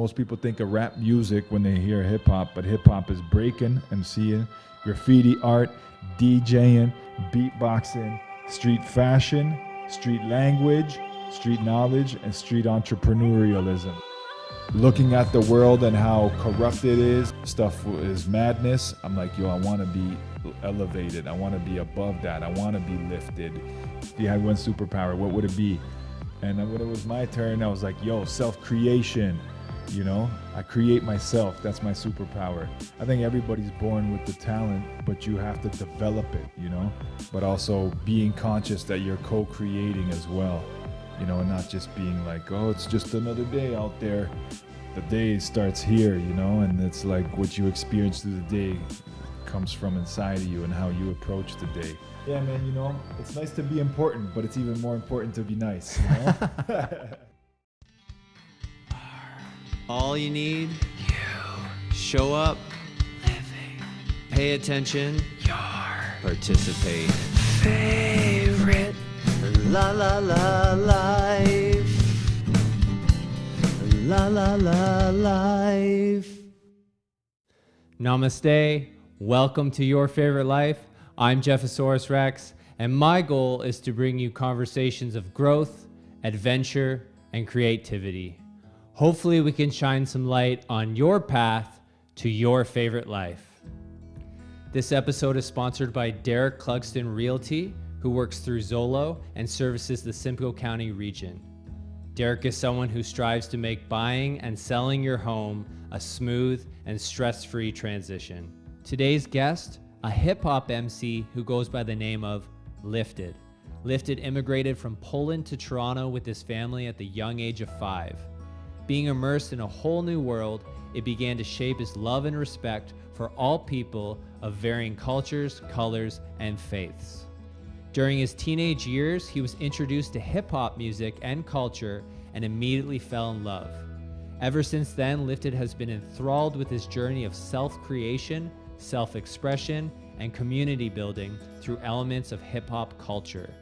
Most people think of rap music when they hear hip hop, but hip hop is breaking, MCing, graffiti art, DJing, beatboxing, street fashion, street language, street knowledge, and street entrepreneurialism. Looking at the world and how corrupt it is, stuff is madness. I'm like, yo, I want to be elevated. I want to be above that. I want to be lifted. If you had one superpower, what would it be? And then when it was my turn, I was like, yo, self-creation. You know, I create myself. That's my superpower. I think everybody's born with the talent, but you have to develop it, you know, but also being conscious that you're co-creating as well, you know, and not just being like, oh, it's just another day out there. The day starts here, you know, and it's like what you experience through the day comes from inside of you and how you approach the day. Yeah, man, you know, it's nice to be important, but it's even more important to be nice, you know? All you need, show up, living, pay attention, your participate, favorite, la la la life, la la la life. Namaste, welcome to Your Favorite Life. I'm Jeffosaurus Rex, and my goal is to bring you conversations of growth, adventure, and creativity. Hopefully we can shine some light on your path to your favorite life. This episode is sponsored by Derek Clugston Realty, who works through Zolo and services the Simcoe County region. Derek is someone who strives to make buying and selling your home a smooth and stress-free transition. Today's guest, a hip-hop MC who goes by the name of Liftid. Liftid immigrated from Poland to Toronto with his family at the young age of 5. Being immersed in a whole new world, it began to shape his love and respect for all people of varying cultures, colors, and faiths. During his teenage years, he was introduced to hip-hop music and culture and immediately fell in love. Ever since then, Liftid has been enthralled with his journey of self-creation, self-expression, and community building through elements of hip-hop culture.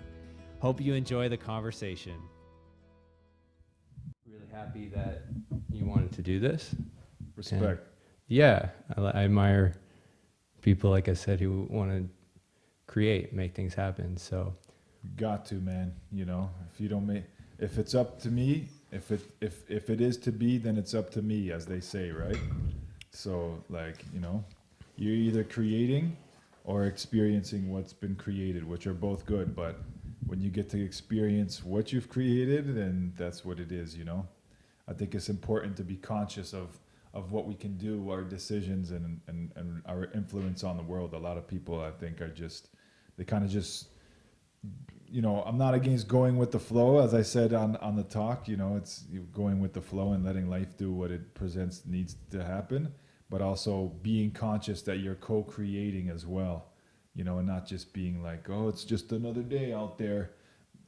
Hope you enjoy the conversation. Really happy that you wanted to do this. Respect. And yeah, I admire people, like I said, who want to create, make things happen. So, got to, man. You know, if you don't make, if it's up to me, if it is to be, then it's up to me, as they say, right? So, like, you know, you're either creating or experiencing what's been created, which are both good. But when you get to experience what you've created, then that's what it is, you know? I think it's important to be conscious of what we can do, our decisions, and our influence on the world. A lot of people, I think, are just, they kind of just, you know, I'm not against going with the flow, as I said on the talk, you know, it's going with the flow and letting life do what it presents needs to happen, but also being conscious that you're co-creating as well, you know, and not just being like, oh, it's just another day out there.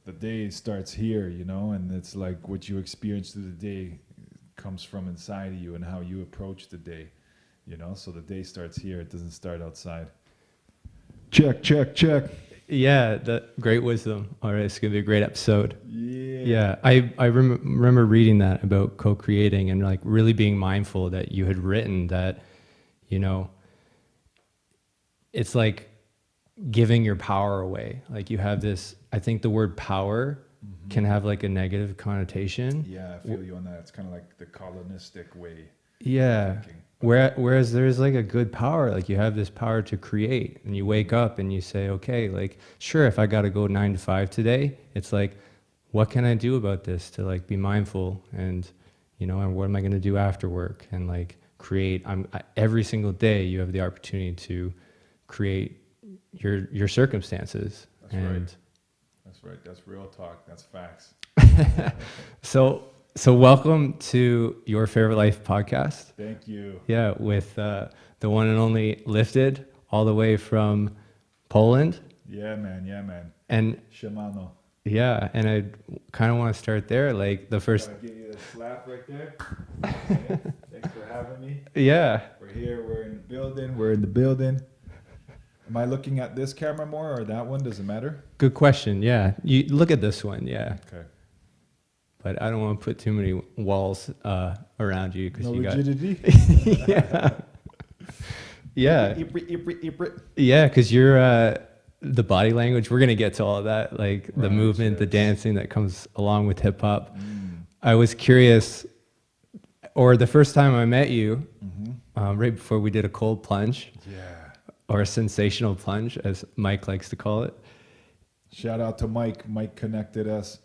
The day starts here, you know, and it's like what you experience through the day comes from inside of you and how you approach the day, you know, so the day starts here, it doesn't start outside. Check. yeah, great wisdom. All right, it's going to be a great episode. Yeah. I remember reading that about co-creating and like really being mindful that you had written that, you know, it's like giving your power away. Like you have this, I think the word power can have like a negative connotation. Yeah, I feel you on that. It's kind of like the colonistic way. Yeah. Whereas there's like a good power, like you have this power to create, and you wake up and you say, okay, like, sure, if I got to go 9 to 5 today, it's like, what can I do about this to like be mindful and, you know, and what am I going to do after work and like create. Every single day you have the opportunity to create your circumstances. That's right. That's right. That's real talk. That's facts. So welcome to Your Favorite Life podcast. Thank you. Yeah, with the one and only Liftid, all the way from Poland. Yeah, man. And Shimano. Yeah, and I kind of want to start there. Like the first. I'll give you a slap right there. Okay. Thanks for having me. Yeah. We're here. We're in the building. Am I looking at this camera more or that one? Does it matter? Good question. Yeah. You look at this one. Yeah. Okay. but I don't want to put too many walls around you because No you rigidity. got yeah. Yeah, because you're the body language. We're gonna get to all of that, like the Right, movement, the yes. dancing that comes along with hip hop. I was curious, or the first time I met you, right before we did a cold plunge, Yeah. or a sensational plunge, as Mike likes to call it. Shout out to Mike. Mike connected us.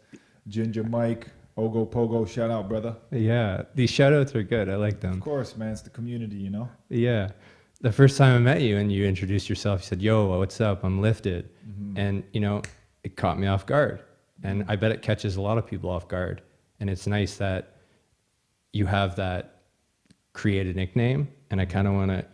Ginger Mike, Ogo Pogo. Shout out, brother. Yeah, these shout outs are good. I like them. Of course, man. It's the community, you know. Yeah. The first time I met you and you introduced yourself, you said, "Yo, what's up? I'm Liftid." And, you know, it caught me off guard. And I bet it catches a lot of people off guard. And it's nice that you have that created nickname. And I kind of want to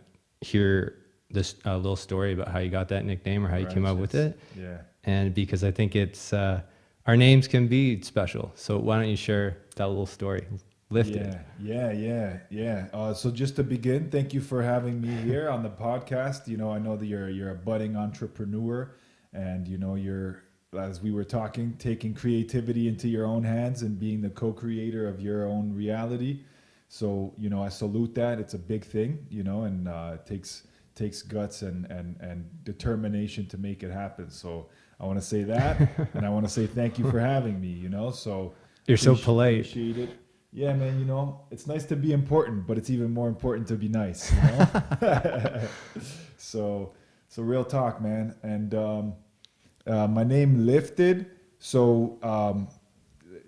hear this little story about how you got that nickname or how you came up with it. Yeah. And because I think it's, our names can be special. So why don't you share that little story? Liftid. Yeah. So just to begin, thank you for having me here on the podcast. You know, I know that you're a budding entrepreneur, and you know you're, as we were talking, taking creativity into your own hands and being the co-creator of your own reality. So you know, I salute that. It's a big thing, you know, and it takes guts and determination to make it happen. So I want to say that, and I want to say thank you for having me. You know, so You're so polite. Appreciate it. Yeah, man, you know, it's nice to be important, but it's even more important to be nice, you know? So real talk, man. And my name Liftid. So,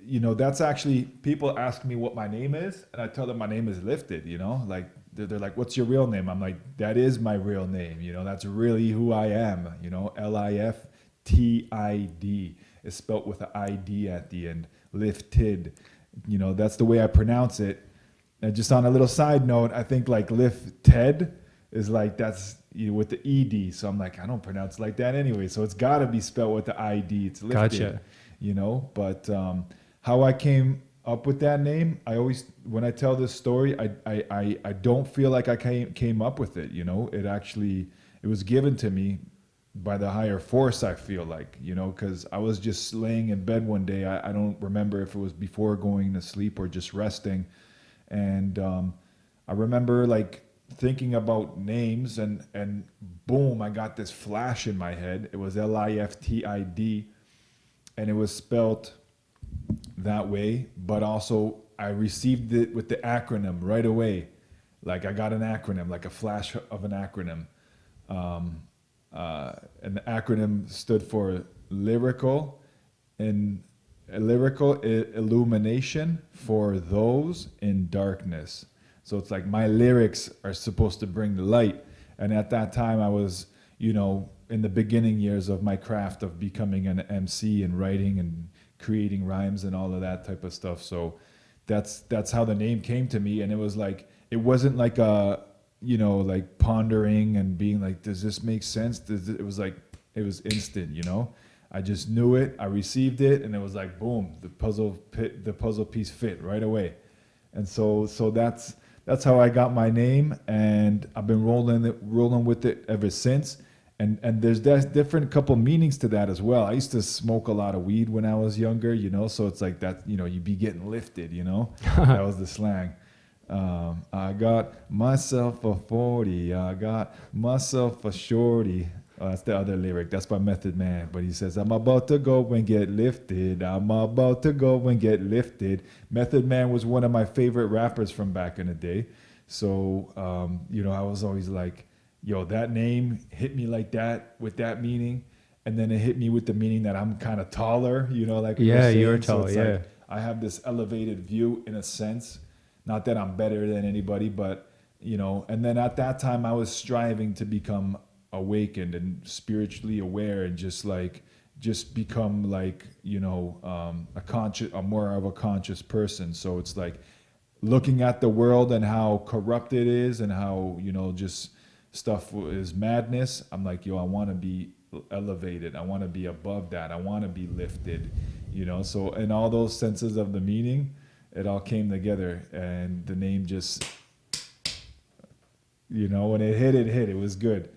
you know, that's actually, people ask me what my name is, and I tell them my name is Liftid, you know? Like, they're like, what's your real name? I'm like, that is my real name, you know? That's really who I am, you know? Liftid. It's spelt with an ID at the end. Liftid. You know, that's the way I pronounce it. And just on a little side note, I think like Liftid is like, that's, you know, with the ED. So I'm like, I don't pronounce it like that anyway. So it's got to be spelled with the ID. It's Liftid, Gotcha. you know. But how I came up with that name, I always, when I tell this story, I don't feel like I came up with it, you know. It was given to me by the higher force, I feel like, you know, because I was just laying in bed one day. I don't remember if it was before going to sleep or just resting. And I remember like thinking about names and boom, I got this flash in my head. It was Liftid, and it was spelt that way, but also I received it with the acronym right away. Like I got an acronym, like a flash of an acronym. And the acronym stood for lyrical illumination for those in darkness. So it's like my lyrics are supposed to bring the light. And at that time I was, you know, in the beginning years of my craft of becoming an MC and writing and creating rhymes and all of that type of stuff. So that's how the name came to me. And it was like, it wasn't like a, you know, like pondering and being like, does this make sense? It was like, it was instant, you know. I just knew it. I received it, and it was like, boom, the puzzle piece fit right away. And so that's how I got my name, and I've been rolling with it ever since. And there's different couple meanings to that as well. I used to smoke a lot of weed when I was younger, you know. So it's like that, you know, you be getting lifted, you know. That was the slang. I got myself a 40. I got myself a shorty. Oh, that's the other lyric. That's by Method Man. But he says, I'm about to go and get lifted. I'm about to go and get lifted. Method Man was one of my favorite rappers from back in the day. So, you know, I was always like, yo, that name hit me like that with that meaning. And then it hit me with the meaning that I'm kind of taller, you know, like yeah, you're so tall, it's yeah. like I have this elevated view in a sense. Not that I'm better than anybody, but, you know, and then at that time I was striving to become awakened and spiritually aware and just become like, you know, a more of a conscious person. So it's like looking at the world and how corrupt it is and how, you know, just stuff is madness. I'm like, yo, I want to be elevated. I want to be above that. I want to be lifted, you know. So in all those senses of the meaning, it all came together, and the name just, you know, when it hit, it was good.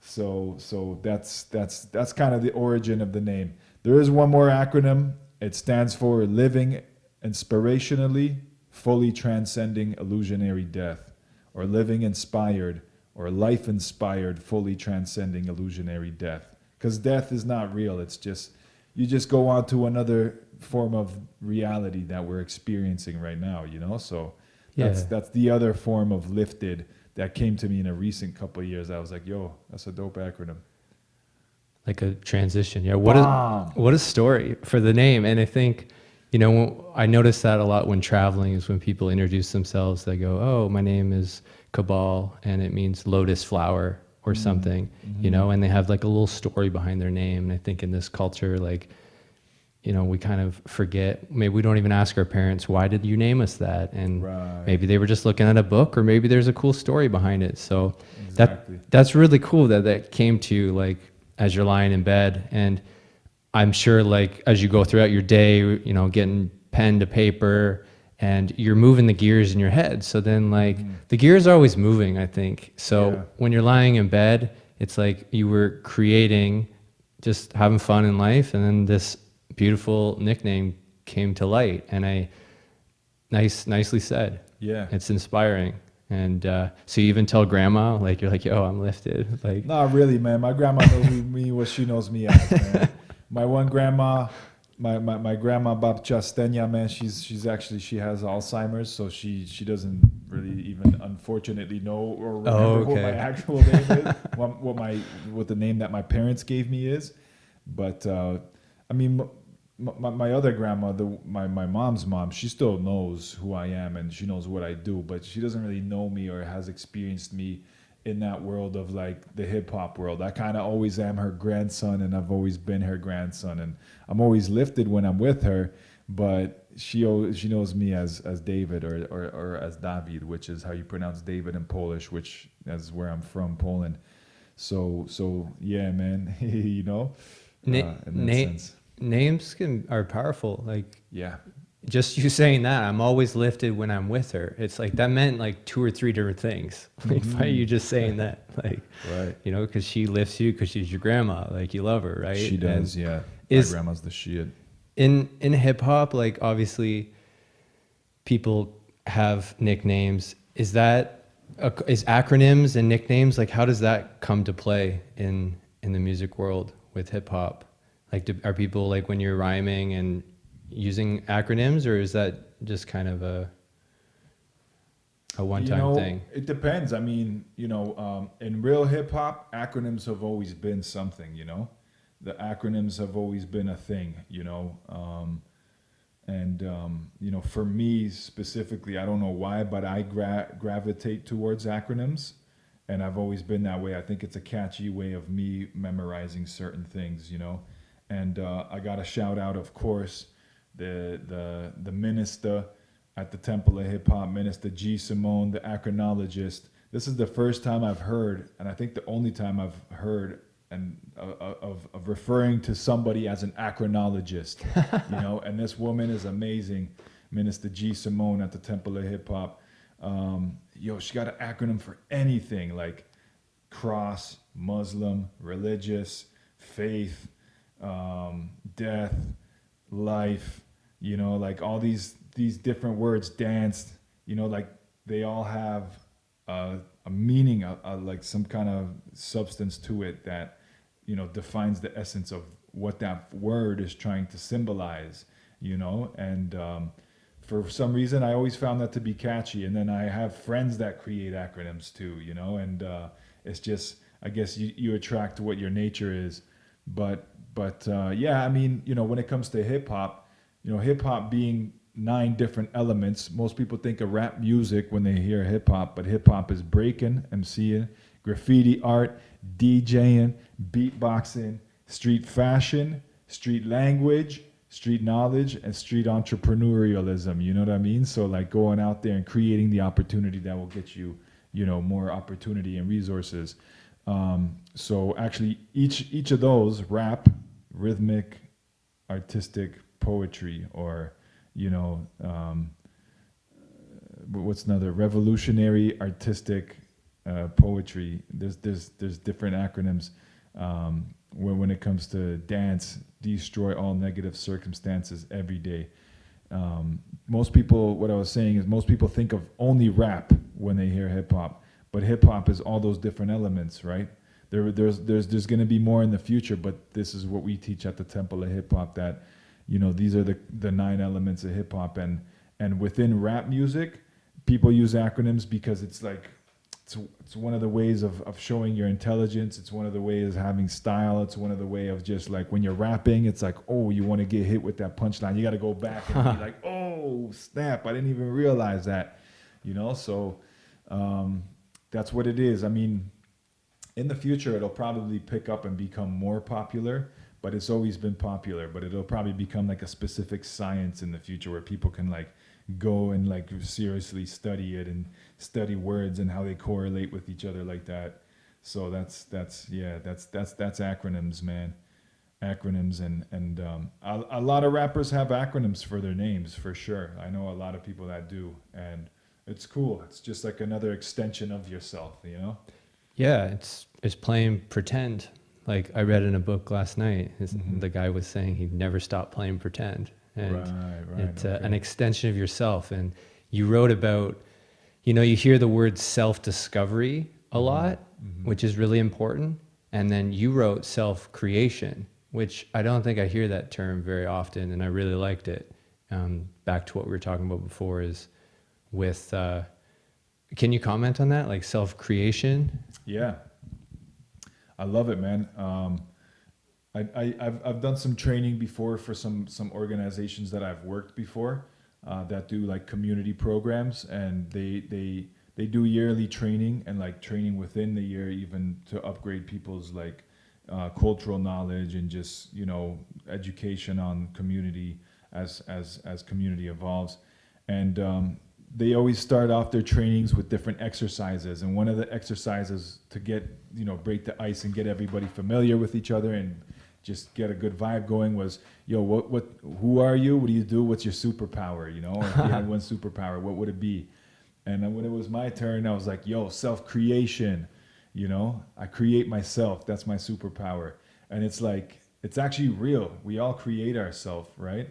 So that's kind of the origin of the name. There is one more acronym. It stands for living inspirationally, fully transcending illusionary death, or living inspired, or life inspired, fully transcending illusionary death. Because death is not real. It's just, you just go on to another form of reality that we're experiencing right now, you know? So that's the other form of Liftid that came to me in a recent couple of years. I was like, yo, that's a dope acronym. Like a transition. Yeah. What a story for the name. And I think, you know, I notice that a lot when traveling is when people introduce themselves, they go, oh, my name is Cabal and it means lotus flower or something, you know, and they have like a little story behind their name. And I think in this culture, like, you know, we kind of forget, maybe we don't even ask our parents, why did you name us that? And maybe they were just looking at a book, or maybe there's a cool story behind it. So that's really cool that came to you, like, as you're lying in bed. And I'm sure, like, as you go throughout your day, you know, getting pen to paper and you're moving the gears in your head. So then, like, the gears are always moving, I think. So when you're lying in bed, it's like you were creating, just having fun in life. And then this beautiful nickname came to light, and nicely said. Yeah, it's inspiring. And so you even tell grandma, like, you're like, yo, I'm Liftid. Like, not really, man. My grandma knows me what she knows me as, man. My one grandma, my grandma Babcia Stenya, man, she has Alzheimer's, so she doesn't really even unfortunately know or remember what my actual name is, what the name that my parents gave me is. But I mean, my other grandma, my mom's mom, she still knows who I am and she knows what I do, but she doesn't really know me or has experienced me in that world of, like, the hip hop world. I kind of always am her grandson, and I've always been her grandson, and I'm always Liftid when I'm with her, but she knows me as David or as David, which is how you pronounce David in Polish, which is where I'm from, Poland. So yeah, man, you know, in that sense. Names are powerful. Like, just you saying that, I'm always Liftid when I'm with her. It's like, that meant like 2 or 3 different things. Like, why are you just saying that? Like, you know, because she lifts you because she's your grandma. Like, you love her, right? She does, yeah. My grandma's the shit. In hip hop, like, obviously, people have nicknames. Is acronyms and nicknames, like, how does that come to play in the music world with hip hop? Like, are people, like, when you're rhyming and using acronyms, or is that just kind of a one-time thing? It depends. I mean, you know, in real hip hop, acronyms have always been something, you know. The acronyms have always been a thing, you know. You know, for me specifically, I don't know why, but I gravitate towards acronyms, and I've always been that way. I think it's a catchy way of me memorizing certain things, you know. And I got to shout out, of course, the minister at the Temple of Hip Hop, Minister G. Simone, the acronologist. This is the first time I've heard, and I think the only time I've heard of referring to somebody as an acronologist, you know. And this woman is amazing, Minister G. Simone at the Temple of Hip Hop. She got an acronym for anything, like cross, Muslim, religious, faith, death, life, you know, like all these different words, dance, you know, like they all have a meaning, like some kind of substance to it that, you know, defines the essence of what that word is trying to symbolize, you know. And for some reason, I always found that to be catchy. And then I have friends that create acronyms too, you know, and it's just, I guess you attract to what your nature is. But yeah, I mean, you know, when it comes to hip hop, you know, hip hop being 9 different elements, most people think of rap music when they hear hip hop, but hip hop is breaking, MCing, graffiti art, DJing, beatboxing, street fashion, street language, street knowledge, and street entrepreneurialism. You know what I mean? So, like, going out there and creating the opportunity that will get you, you know, more opportunity and resources. So actually each of those, rap, rhythmic, artistic, poetry, or, you know, what's another, revolutionary, artistic, poetry. There's different acronyms. When it comes to dance, destroy all negative circumstances every day. Most people, what I was saying is most people think of only rap when they hear hip hop, but hip hop is all those different elements, right? There's going to be more in the future, but this is what we teach at the Temple of Hip Hop, that, you know, these are the 9 elements of hip hop. And within rap music, people use acronyms because it's like, it's one of the ways of showing your intelligence. It's one of the ways of having style. It's one of the way of just like when you're rapping, it's like, oh, you want to get hit with that punchline. You got to go back and be like, oh, snap. I didn't even realize that, you know? So that's what it is. I mean, in the future, it'll probably pick up and become more popular, but it's always been popular. But it'll probably become like a specific science in the future where people can like go and like seriously study it and study words and how they correlate with each other like that. So that's acronyms, man. Acronyms and a lot of rappers have acronyms for their names, for sure. I know a lot of people that do, and it's cool. It's just like another extension of yourself, you know? Yeah, it's playing pretend. Like I read in a book last night, the guy was saying he'd never stop playing pretend. And right. it's Okay. an extension of yourself. And you wrote about, you know, you hear the word self-discovery a lot, which is really important. And then you wrote self-creation, which I don't think I hear that term very often, and I really liked it. Back to what we were talking about before is with, can you comment on that, like self-creation? Yeah, I love it, man. I've done some training before for some organizations that I've worked before that do like community programs, and they do yearly training and like training within the year even to upgrade people's like cultural knowledge and just, you know, education on community as community evolves. And they always start off their trainings with different exercises, and one of the exercises to get, you know, break the ice and get everybody familiar with each other and just get a good vibe going was, yo, who are you? What do you do? What's your superpower? You know, if you had one superpower, what would it be? And then when it was my turn, I was like, yo, self-creation. You know, I create myself. That's my superpower. And it's like, it's actually real. We all create ourselves, right?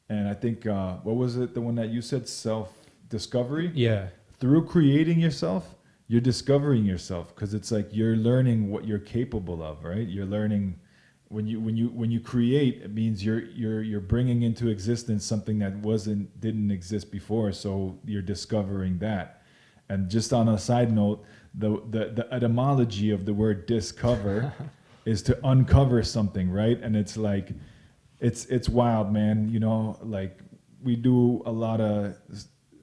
And I think, what was it? The one that you said, self-discovery? Yeah. Through creating yourself, you're discovering yourself, because it's like you're learning what you're capable of, right? You're learning when you create, it means you're bringing into existence something that didn't exist before. So you're discovering that. And just on a side note, the etymology of the word discover is to uncover something, right? And it's like it's wild, man. You know, like we do a lot of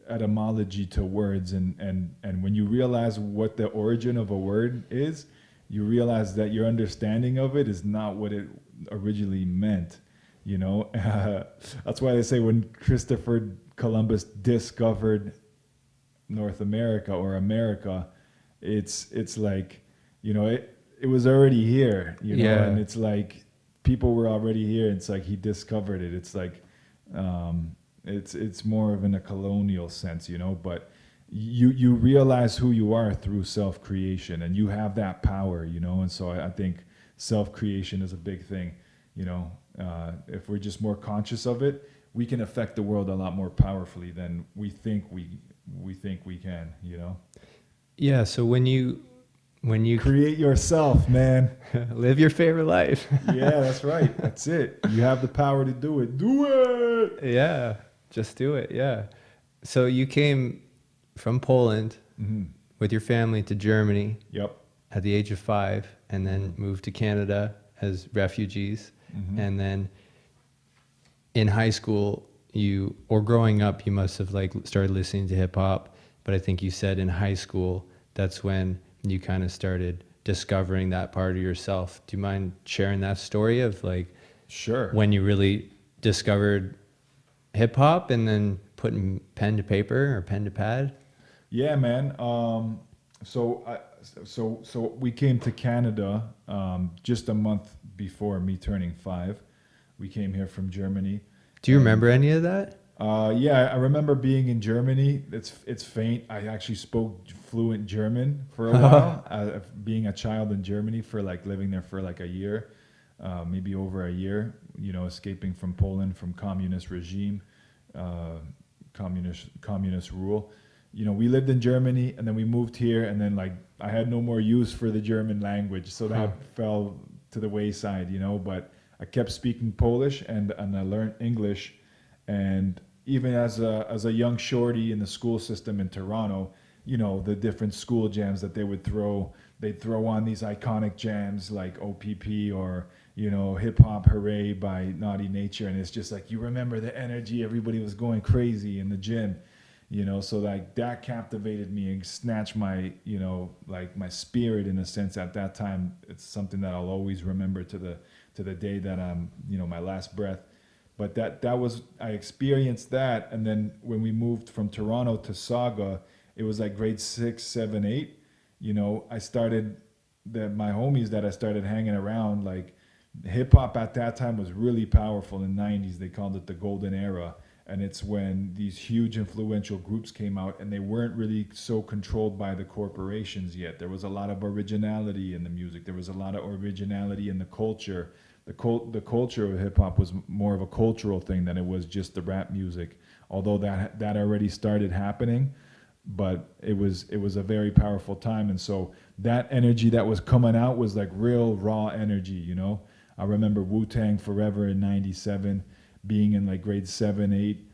etymology to words, and when you realize what the origin of a word is, you realize that your understanding of it is not what it originally meant, you know? That's why they say when Christopher Columbus discovered North America or America, it's like, you know, it was already here, you know? Yeah. And it's like people were already here. It's like he discovered it. It's like, it's more of in a colonial sense, you know, but you realize who you are through self-creation, and you have that power, you know. And so I think self-creation is a big thing, you know. If we're just more conscious of it, we can affect the world a lot more powerfully than we think we can, you know. Yeah. So when you Create yourself, man. live your favorite life. Yeah, that's right. That's it. You have the power to do it. Do it. Yeah. Just do it. Yeah. So you came from Poland with your family to Germany. Yep. At the age of 5, and then moved to Canada as refugees. And then in high school, or growing up, you must have like started listening to hip hop. But I think you said in high school, that's when you kind of started discovering that part of yourself. Do you mind sharing that story of like, Sure, when you really discovered hip hop and then putting pen to paper or pen to pad? Yeah, man. So we came to Canada just a month before me turning 5. We came here from Germany. Do you remember any of that? Yeah, I remember being in Germany. It's faint. I actually spoke fluent German for a while, being a child in Germany, for like living there for like a year, maybe over a year, you know, escaping from Poland, from communist regime. communist rule. You know, we lived in Germany and then we moved here, and then like I had no more use for the German language, so that fell to the wayside, you know. But I kept speaking Polish and I learned English, and even as a young shorty in the school system in Toronto, you know, the different school jams that they'd throw on these iconic jams like OPP or, you know, Hip Hop Hooray by Naughty Nature, and it's just like you remember the energy, everybody was going crazy in the gym, you know. So like that captivated me and snatched my, you know, like my spirit in a sense at that time. It's something that I'll always remember to the day that I'm, you know, my last breath. But that was, I experienced that, and then when we moved from Toronto to Saga, it was like grade 6, 7, 8. You know, I started my homies that I started hanging around, like hip hop at that time was really powerful in the 90s. They called it the golden era. And it's when these huge influential groups came out, and they weren't really so controlled by the corporations yet. There was a lot of originality in the music. There was a lot of originality in the culture. The culture of hip hop was more of a cultural thing than it was just the rap music. Although that already started happening, but it was a very powerful time. And so that energy that was coming out was like real raw energy, you know. I remember Wu-Tang Forever in '97, being in like grade 7, 8.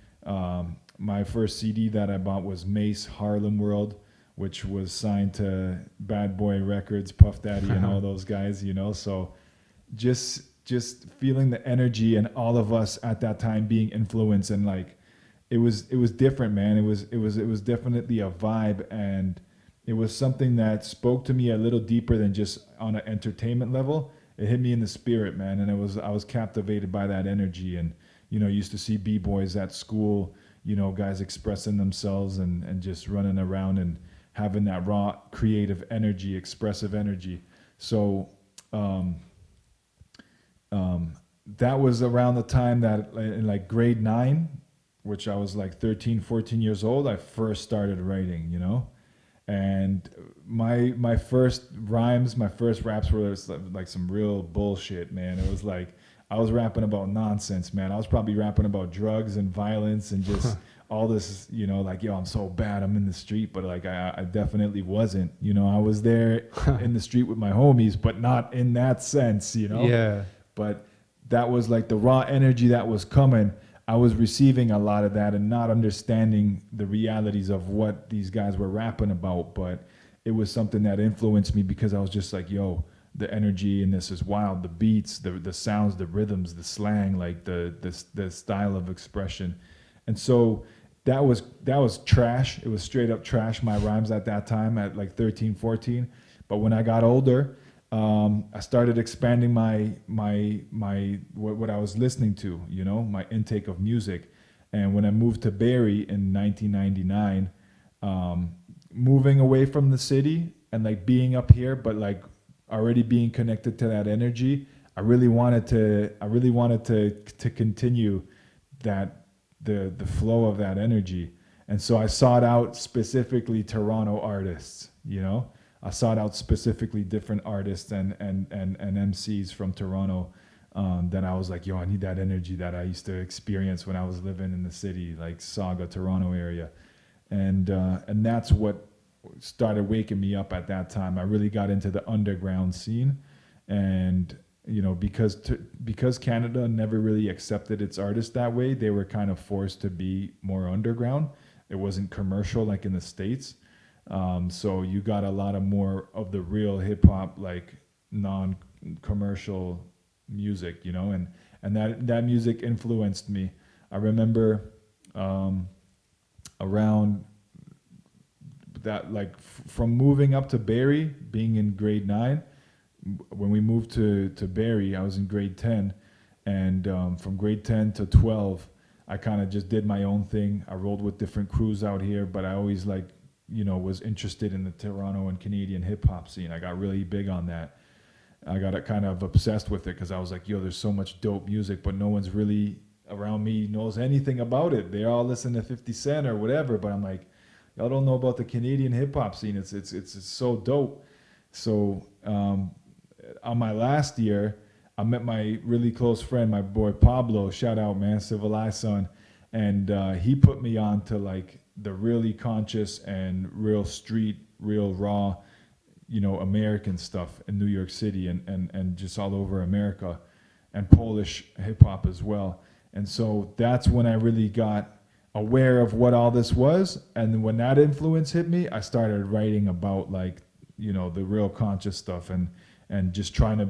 My first CD that I bought was Mace Harlem World, which was signed to Bad Boy Records, Puff Daddy, and all those guys, you know. So just feeling the energy and all of us at that time being influenced, and like it was different, man. It was definitely a vibe, and it was something that spoke to me a little deeper than just on an entertainment level. It hit me in the spirit, man, and I was captivated by that energy. And you know, used to see b-boys at school, you know, guys expressing themselves and just running around and having that raw creative energy, expressive energy. So that was around the time that in like grade 9, which I was like 13, 14 years old, I first started writing, you know. And my first rhymes, my first raps were like some real bullshit, man. It was like I was rapping about nonsense, man. I was probably rapping about drugs and violence and just all this, you know, like, yo, I'm so bad, I'm in the street. But like I definitely wasn't, you know. I was there in the street with my homies, but not in that sense, you know. Yeah. But that was like the raw energy that was coming. I was receiving a lot of that and not understanding the realities of what these guys were rapping about. But it was something that influenced me because I was just like, yo, the energy in this is wild. The beats, the sounds, the rhythms, the slang, like the style of expression. And so that was trash. It was straight up trash, my rhymes at that time at like 13, 14. But when I got older, I started expanding my what I was listening to, you know, my intake of music. And when I moved to Barrie in 1999, moving away from the city and like being up here, but like already being connected to that energy, I really wanted to continue that the flow of that energy. And so I sought out specifically Toronto artists, you know. I sought out specifically different artists and MCs from Toronto that I was like, yo, I need that energy that I used to experience when I was living in the city, like Saga, Toronto area. And that's what started waking me up at that time. I really got into the underground scene. And, you know, because Canada never really accepted its artists that way, they were kind of forced to be more underground. It wasn't commercial like in the States. So you got a lot of more of the real hip hop, like non-commercial music, you know, and that music influenced me. I remember around that, like from moving up to Barrie, being in grade 9, when we moved to Barrie, I was in grade 10, and from grade 10 to 12, I kind of just did my own thing. I rolled with different crews out here, but I always like, you know, was interested in the Toronto and Canadian hip hop scene. I got really big on that. I got kind of obsessed with it because I was like, yo, there's so much dope music, but no one's really around me knows anything about it. They all listen to 50 Cent or whatever, but I'm like, y'all don't know about the Canadian hip hop scene. It's so dope. So on my last year, I met my really close friend, my boy Pablo. Shout out, man, Civilized Son. and he put me on to like the really conscious and real street, real raw, American stuff in New York City and just all over America, and Polish hip hop as well. And so that's when I really got aware of what all this was. And when that influence hit me, I started writing about like, the real conscious stuff and just trying to,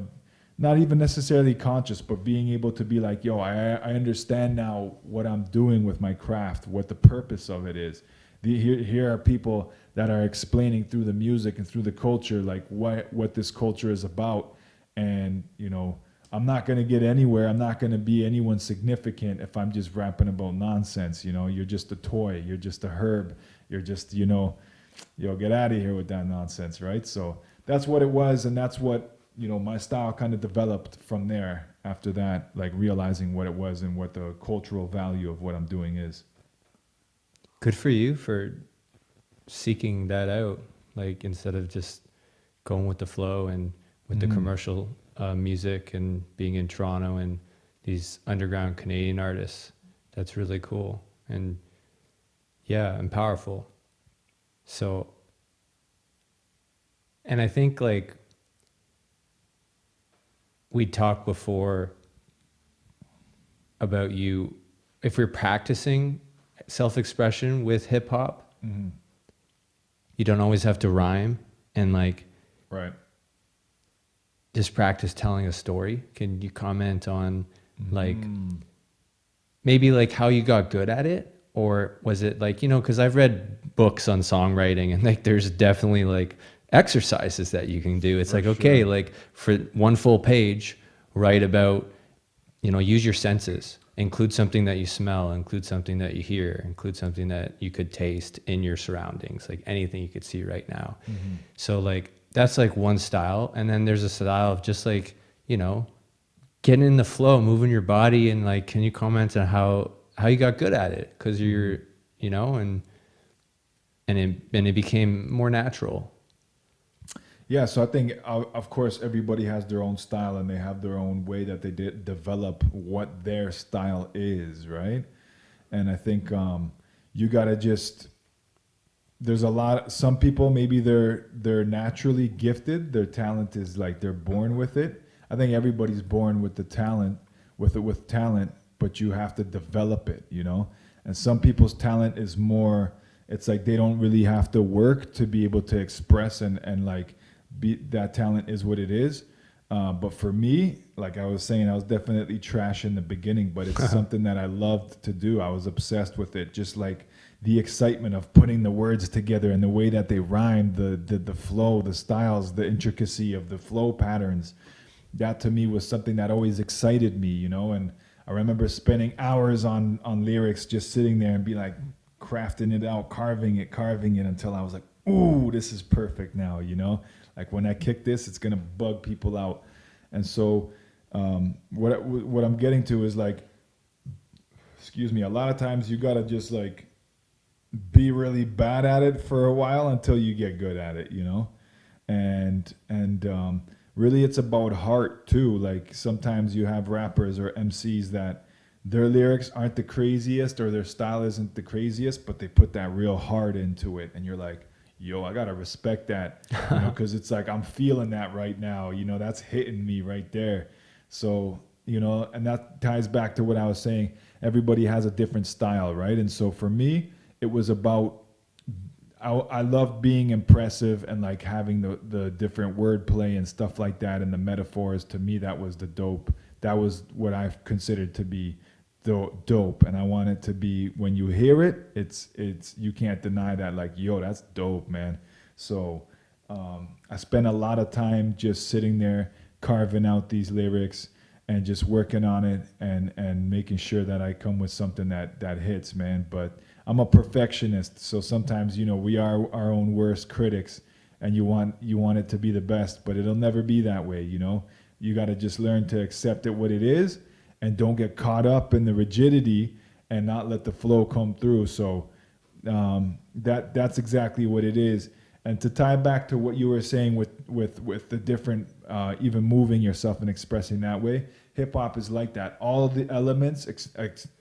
not even necessarily conscious, but being able to be like, yo, I understand now what I'm doing with my craft, what the purpose of it is. Here are people that are explaining through the music and through the culture, like what this culture is about. And, I'm not going to get anywhere. I'm not going to be anyone significant if I'm just rapping about nonsense. You're just a toy. You're just a herb. You're just, get out of here with that nonsense, right? So that's what it was. And that's what, my style kind of developed from there after that, like realizing what it was and what the cultural value of what I'm doing is. Good for you for seeking that out, like instead of just going with the flow and with the commercial music and being in Toronto and these underground Canadian artists. That's really cool and and powerful. So, and I think like we talked before about you, if we're practicing self-expression with hip hop, you don't always have to rhyme and like, right. Just practice telling a story. Can you comment on like maybe like how you got good at it? Or was it like, because I've read books on songwriting and like there's definitely like exercises that you can do. It's for like, okay, sure. Like for one full page, write about, use your senses. Include something that you smell, include something that you hear, include something that you could taste in your surroundings, like anything you could see right now. So like, that's like one style. And then there's a style of just like, getting in the flow, moving your body. And like, can you comment on how you got good at it? Cause you're, and it became more natural. Yeah. So I think of course everybody has their own style and they have their own way that they develop what their style is. Right. And I think, you gotta just, there's some people, maybe they're naturally gifted. Their talent is like, they're born with it. I think everybody's born with the talent, with talent, but you have to develop it, And some people's talent is more, it's like they don't really have to work to be able to express and like that talent is what it is. But for me, like I was saying, I was definitely trash in the beginning, but it's something that I loved to do. I was obsessed with it, just like the excitement of putting the words together and the way that they rhyme, the flow, the styles, the intricacy of the flow patterns. That to me was something that always excited me, And I remember spending hours on lyrics, just sitting there and be like crafting it out, carving it until I was like, ooh, this is perfect now, Like when I kick this, it's gonna bug people out. And so what I'm getting to is like, a lot of times you gotta just like be really bad at it for a while until you get good at it, and really it's about heart too. Like sometimes you have rappers or MCs that their lyrics aren't the craziest or their style isn't the craziest, but they put that real heart into it, and you're like, yo, I gotta respect that, because it's like I'm feeling that right now, that's hitting me right there. So, and that ties back to what I was saying. Everybody has a different style, right? And so for me, it was about, I loved being impressive and like having the different wordplay and stuff like that and the metaphors. To me, that was the dope. That was what I considered to be dope. And I want it to be, when you hear it, it's you can't deny that, like, yo, that's dope, man. So I spent a lot of time just sitting there carving out these lyrics and just working on it and making sure that I come with something that hits, man. But I'm a perfectionist, so sometimes, we are our own worst critics, and you want it to be the best, but it'll never be that way, You got to just learn to accept it what it is, and don't get caught up in the rigidity and not let the flow come through. So that's exactly what it is. And to tie back to what you were saying with the different, even moving yourself and expressing that way, hip hop is like that. All of the elements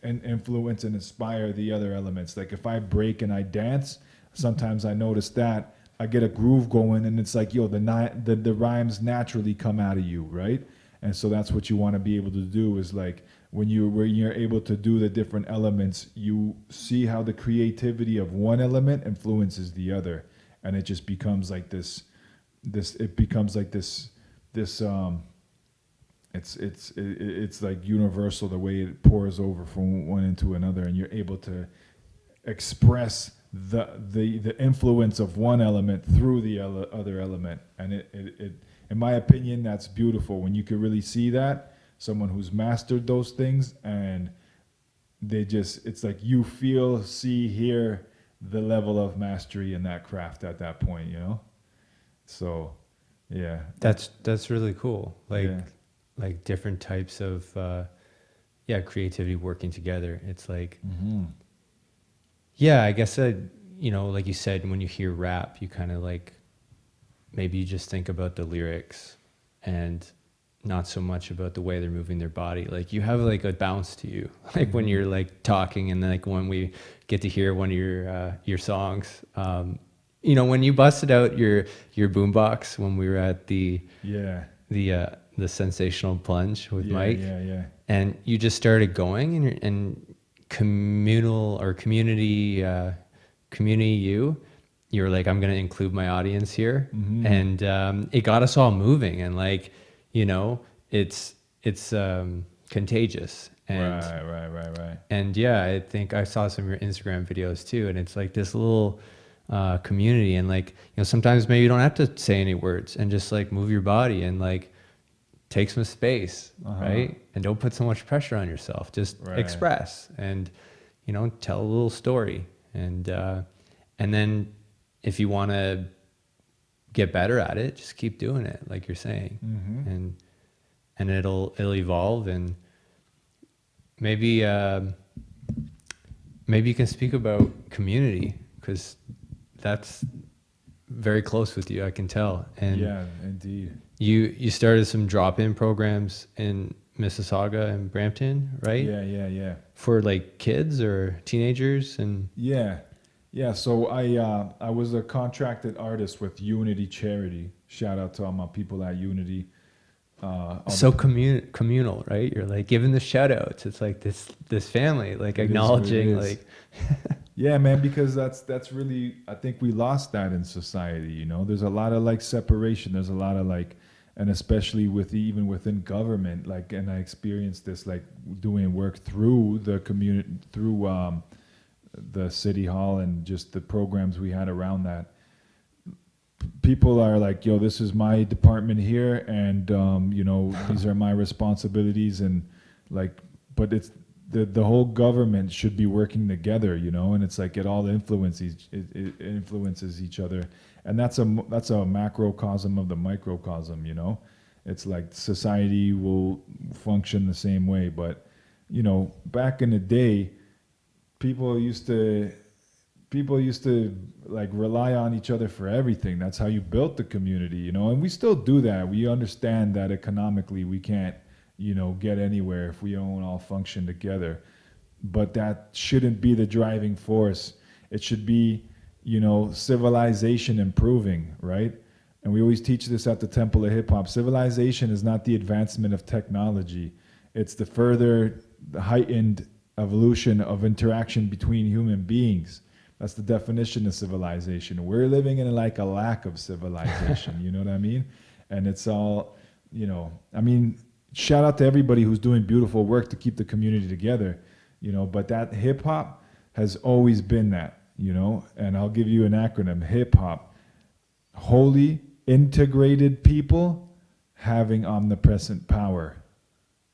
and influence and inspire the other elements. Like if I break and I dance, sometimes I notice that I get a groove going, and it's like, yo, the rhymes naturally come out of you, right? And so that's what you want to be able to do, is like when you're able to do the different elements, you see how the creativity of one element influences the other. And it just becomes like this. It's like universal, the way it pours over from one into another, and you're able to express the influence of one element through the other element. And it in my opinion, that's beautiful when you can really see that someone who's mastered those things, and it's like you feel, see, hear the level of mastery in that craft at that point, you know? So, yeah. That's really cool. Like, yeah. like different types of, creativity working together. It's like, I guess, like you said, when you hear rap, you kind of like, maybe you just think about the lyrics and not so much about the way they're moving their body. Like you have like a bounce to you, like when you're like talking, and like when we get to hear one of your songs, when you busted out your boombox when we were at the sensational plunge with Mike, and you just started going, and communal or community you were like, I'm going to include my audience here. And it got us all moving, and like, it's contagious. And right. And I think I saw some of your Instagram videos too, and it's like this little community, and like, sometimes maybe you don't have to say any words, and just like move your body and like take some space, right? And don't put so much pressure on yourself. Just express and, tell a little story. And then if you want to get better at it, just keep doing it, like you're saying. And it'll evolve. And maybe you can speak about community, because that's very close with you, I can tell. And yeah, indeed. You started some drop-in programs in Mississauga and Brampton, right? Yeah. For like kids or teenagers and Yeah, so I was a contracted artist with Unity Charity. Shout out to all my people at Unity. Communal, right? You're like giving the shout outs. It's like this family, like acknowledging, like yeah, man, because that's really, I think we lost that in society. There's a lot of like separation. There's a lot of like, and especially even within government, like, and I experienced this like doing work through the community, through the city hall, and just the programs we had around that. People are like, yo, this is my department here, and these are my responsibilities, and like, but it's the whole government should be working together, and it's like it all influences each other, and that's a macrocosm of the microcosm. It's like society will function the same way, but back in the day, people used to like rely on each other for everything. That's how you built the community, and we still do that. We understand that economically we can't, get anywhere if we don't all function together. But that shouldn't be the driving force. It should be, civilization improving, right? And we always teach this at the Temple of Hip Hop. Civilization is not the advancement of technology. It's the heightened evolution of interaction between human beings. That's the definition of civilization. We're living in like a lack of civilization, you know what I mean? And it's all, shout out to everybody who's doing beautiful work to keep the community together, but that hip hop has always been that, and I'll give you an acronym: hip hop, holy integrated people having omnipresent power.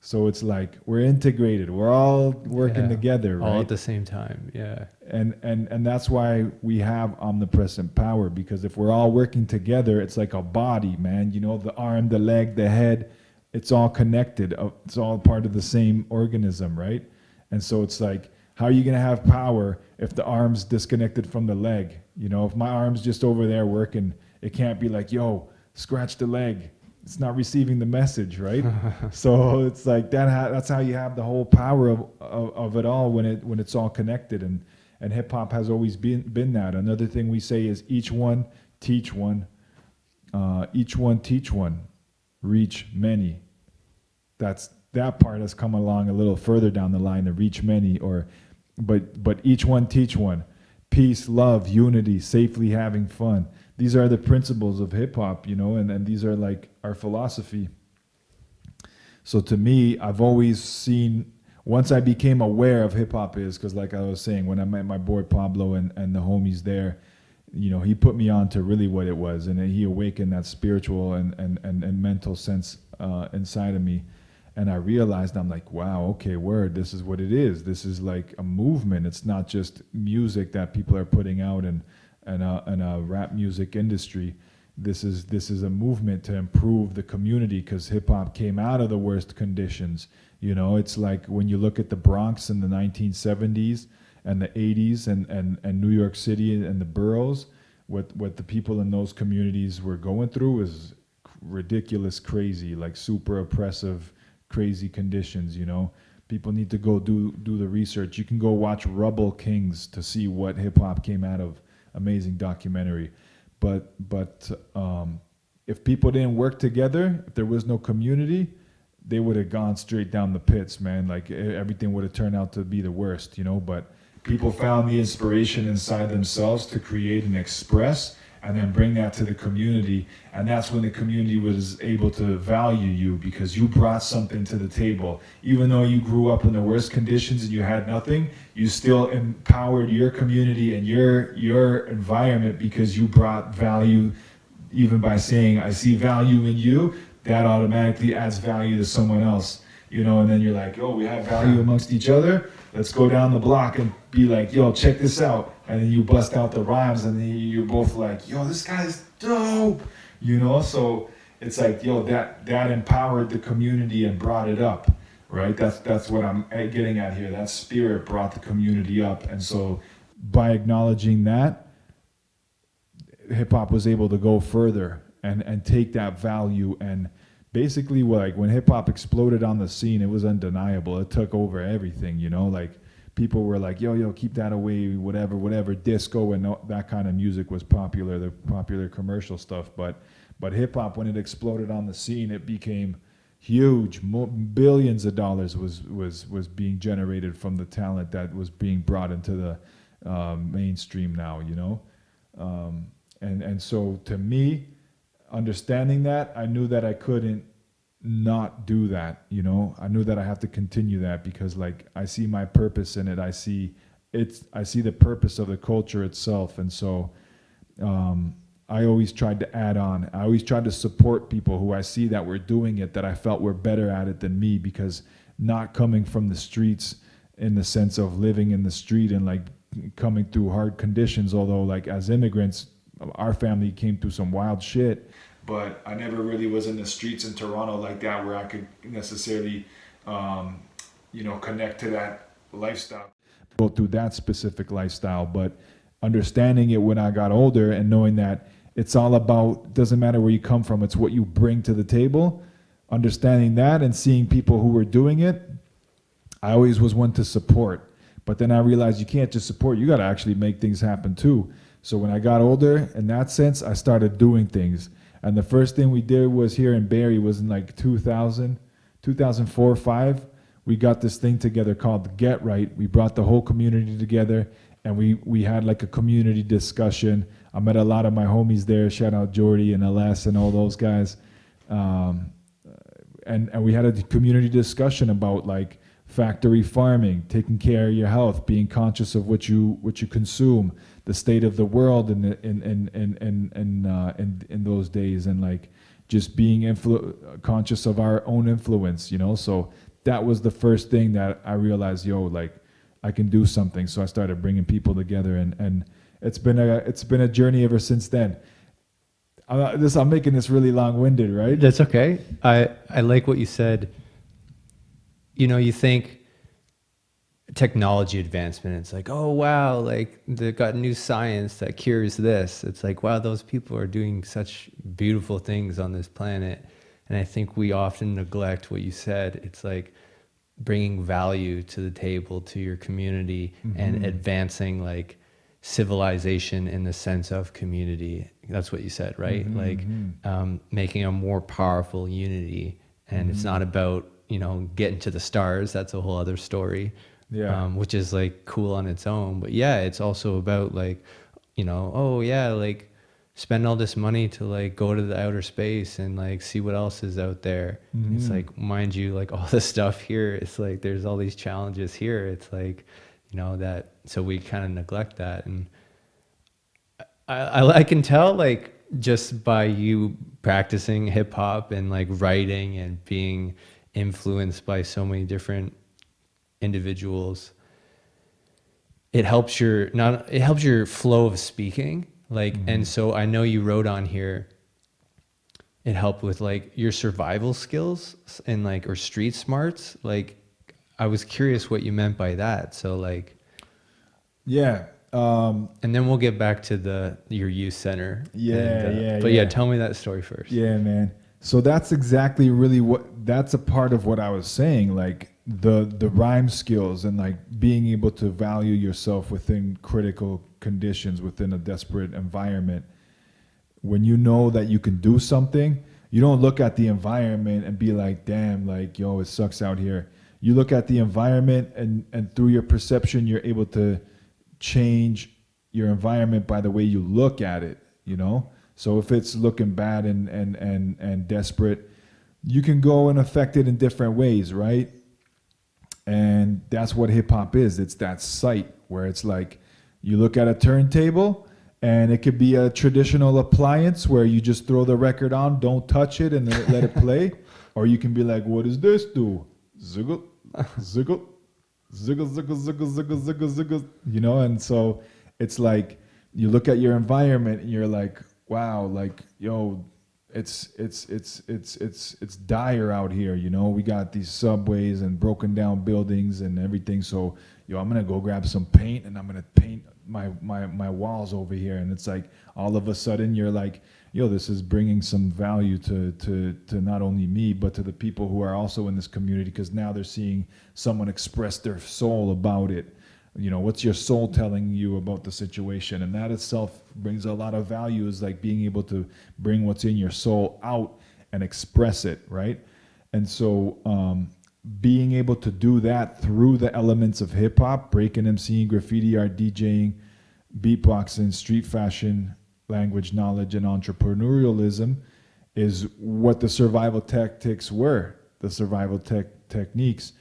So it's like we're integrated. We're all working together, right? All at the same time, yeah. And that's why we have omnipresent power, because if we're all working together, it's like a body, man. The arm, the leg, the head, it's all connected. It's all part of the same organism, right? And so it's like, how are you going to have power if the arm's disconnected from the leg? You know, if my arm's just over there working, it can't be like, yo, scratch the leg. It's not receiving the message, right? So it's like that's how you have the whole power of it all when it's all connected. And hip hop has always been that. Another thing we say is each one teach one, each one teach one, reach many. That part has come along a little further down the line, to reach many, but each one teach one. Peace, love, unity, safely having fun. These are the principles of hip hop, you know, and these are like our philosophy. So to me, I've always seen, once I became aware of hip hop because like I was saying, when I met my boy Pablo and the homies there, you know, he put me on to really what it was, and he awakened that spiritual and mental sense inside of me. And I realized, I'm like, wow, okay, word, this is what it is. This is like a movement. It's not just music that people are putting out and a rap music industry. This is a movement to improve the community, because hip hop came out of the worst conditions. You know, it's like when you look at the Bronx in the 1970s and the 80s and New York City and the boroughs, what the people in those communities were going through is ridiculous, crazy, like super oppressive, crazy conditions, you know. People need to go do the research. You can go watch Rubble Kings to see what hip hop came out of. Amazing documentary. But if people didn't work together, if there was no community, they would have gone straight down the pits, man. Like everything would have turned out to be the worst, you know. But people found the inspiration inside themselves to create and express, and then bring that to the community. And that's when the community was able to value you, because you brought something to the table. Even though you grew up in the worst conditions and you had nothing, you still empowered your community and your environment, because you brought value. Even by saying, I see value in you, that automatically adds value to someone else. You know, and then you're like, oh, we have value amongst each other. Let's go down the block and be like, yo, check this out. And then you bust out the rhymes, and then you're both like, yo, this guy's dope. You know, so it's like, yo, that empowered the community and brought it up, right? That's what I'm getting at here. That spirit brought the community up. And so by acknowledging that, hip hop was able to go further and take that value. And basically, like when hip hop exploded on the scene, it was undeniable. It took over everything, you know, like people were like, yo, keep that away, whatever. Disco and that kind of music was popular, the popular commercial stuff. But hip hop, when it exploded on the scene, it became huge. Billions of dollars was being generated from the talent that was being brought into the mainstream now, you know. And so to me, understanding that, I knew that I couldn't not do that, you know. I knew that I have to continue that, because like I see my purpose in it. I see the purpose of the culture itself. And so I always tried to add on. I always tried to support people who I see that were doing it, that I felt were better at it than me, because not coming from the streets in the sense of living in the street and like coming through hard conditions, although like as immigrants, our family came through some wild shit, but I never really was in the streets in Toronto like that, where I could necessarily, connect to that lifestyle, go through that specific lifestyle. But understanding it when I got older and knowing that it's all about, doesn't matter where you come from, it's what you bring to the table. Understanding that and seeing people who were doing it, I always was one to support. But then I realized you can't just support, you got to actually make things happen too. So when I got older, in that sense, I started doing things. And the first thing we did was here in Barrie was in like 2004, 5. We got this thing together called Get Right. We brought the whole community together, and we had like a community discussion. I met a lot of my homies there. Shout out Jordy and LS and all those guys. And we had a community discussion about like factory farming, taking care of your health, being conscious of what you consume, the state of the world in those days, and like just being conscious of our own influence, you know. So that was the first thing that I realized, like I can do something. So I started bringing people together, and it's been a journey ever since then. I'm making this really long-winded, right? That's okay. I like what you said. You know, you think technology advancement. It's like, oh wow, like they got new science that cures this. It's like, wow, those people are doing such beautiful things on this planet. And I think we often neglect what you said. It's like bringing value to the table, to your community, and advancing like civilization in the sense of community. That's what you said, right? Making a more powerful unity. And it's not about, getting to the stars. That's a whole other story. Yeah. Which is like cool on its own. But yeah, it's also about like, oh yeah, like spend all this money to like go to the outer space and like see what else is out there. It's like, mind you, like all the stuff here, it's like there's all these challenges here. It's like, that, so we kind of neglect that. And I can tell like just by you practicing hip hop and like writing and being influenced by so many different individuals, it helps your flow of speaking, like and so I know you wrote on here it helped with like your survival skills and like or street smarts. Like I was curious what you meant by that. So like Yeah. And then we'll get back to your youth center. But tell me that story first. Yeah, man. So that's exactly really that's a part of what I was saying, like the rhyme skills and like being able to value yourself within critical conditions, within a desperate environment. When you know that you can do something, you don't look at the environment and be like, damn, like, yo, it sucks out here. You look at the environment and through your perception, you're able to change your environment by the way you look at it, So if it's looking bad and desperate, you can go and affect it in different ways, right? And that's what hip hop is. It's that sight where it's like you look at a turntable and it could be a traditional appliance where you just throw the record on, don't touch it, and let it play. Or you can be like, what does this do? Ziggle, ziggle, ziggle, ziggle, ziggle, ziggle, ziggle, ziggle. And so it's like you look at your environment and you're like, wow, like, yo, it's dire out here, we got these subways and broken down buildings and everything. So, I'm gonna go grab some paint and I'm gonna paint my walls over here. And it's like all of a sudden you're like, yo, this is bringing some value to not only me but to the people who are also in this community, because now they're seeing someone express their soul about it. What's your soul telling you about the situation? And that itself brings a lot of value, is like being able to bring what's in your soul out and express it, right? And so being able to do that through the elements of hip hop, breaking, MCing, graffiti art, DJing, beatboxing, street fashion, language knowledge, and entrepreneurialism is what the survival tactics were, the survival techniques.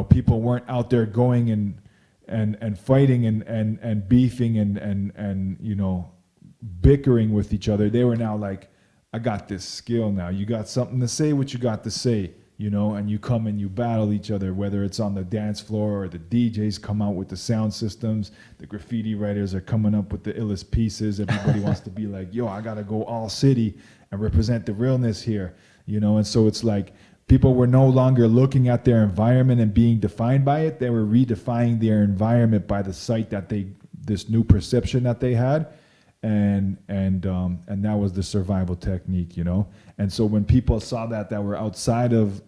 People weren't out there going and fighting and beefing and bickering with each other. They were now like, I got this skill now. You got something to say, what you got to say, and you come and you battle each other, whether it's on the dance floor or the DJs come out with the sound systems, the graffiti writers are coming up with the illest pieces. Everybody wants to be like, yo, I got to go all city and represent the realness here, and so it's like, people were no longer looking at their environment and being defined by it. They were redefining their environment by the sight that this new perception that they had, and that was the survival technique, And so when people saw that were outside of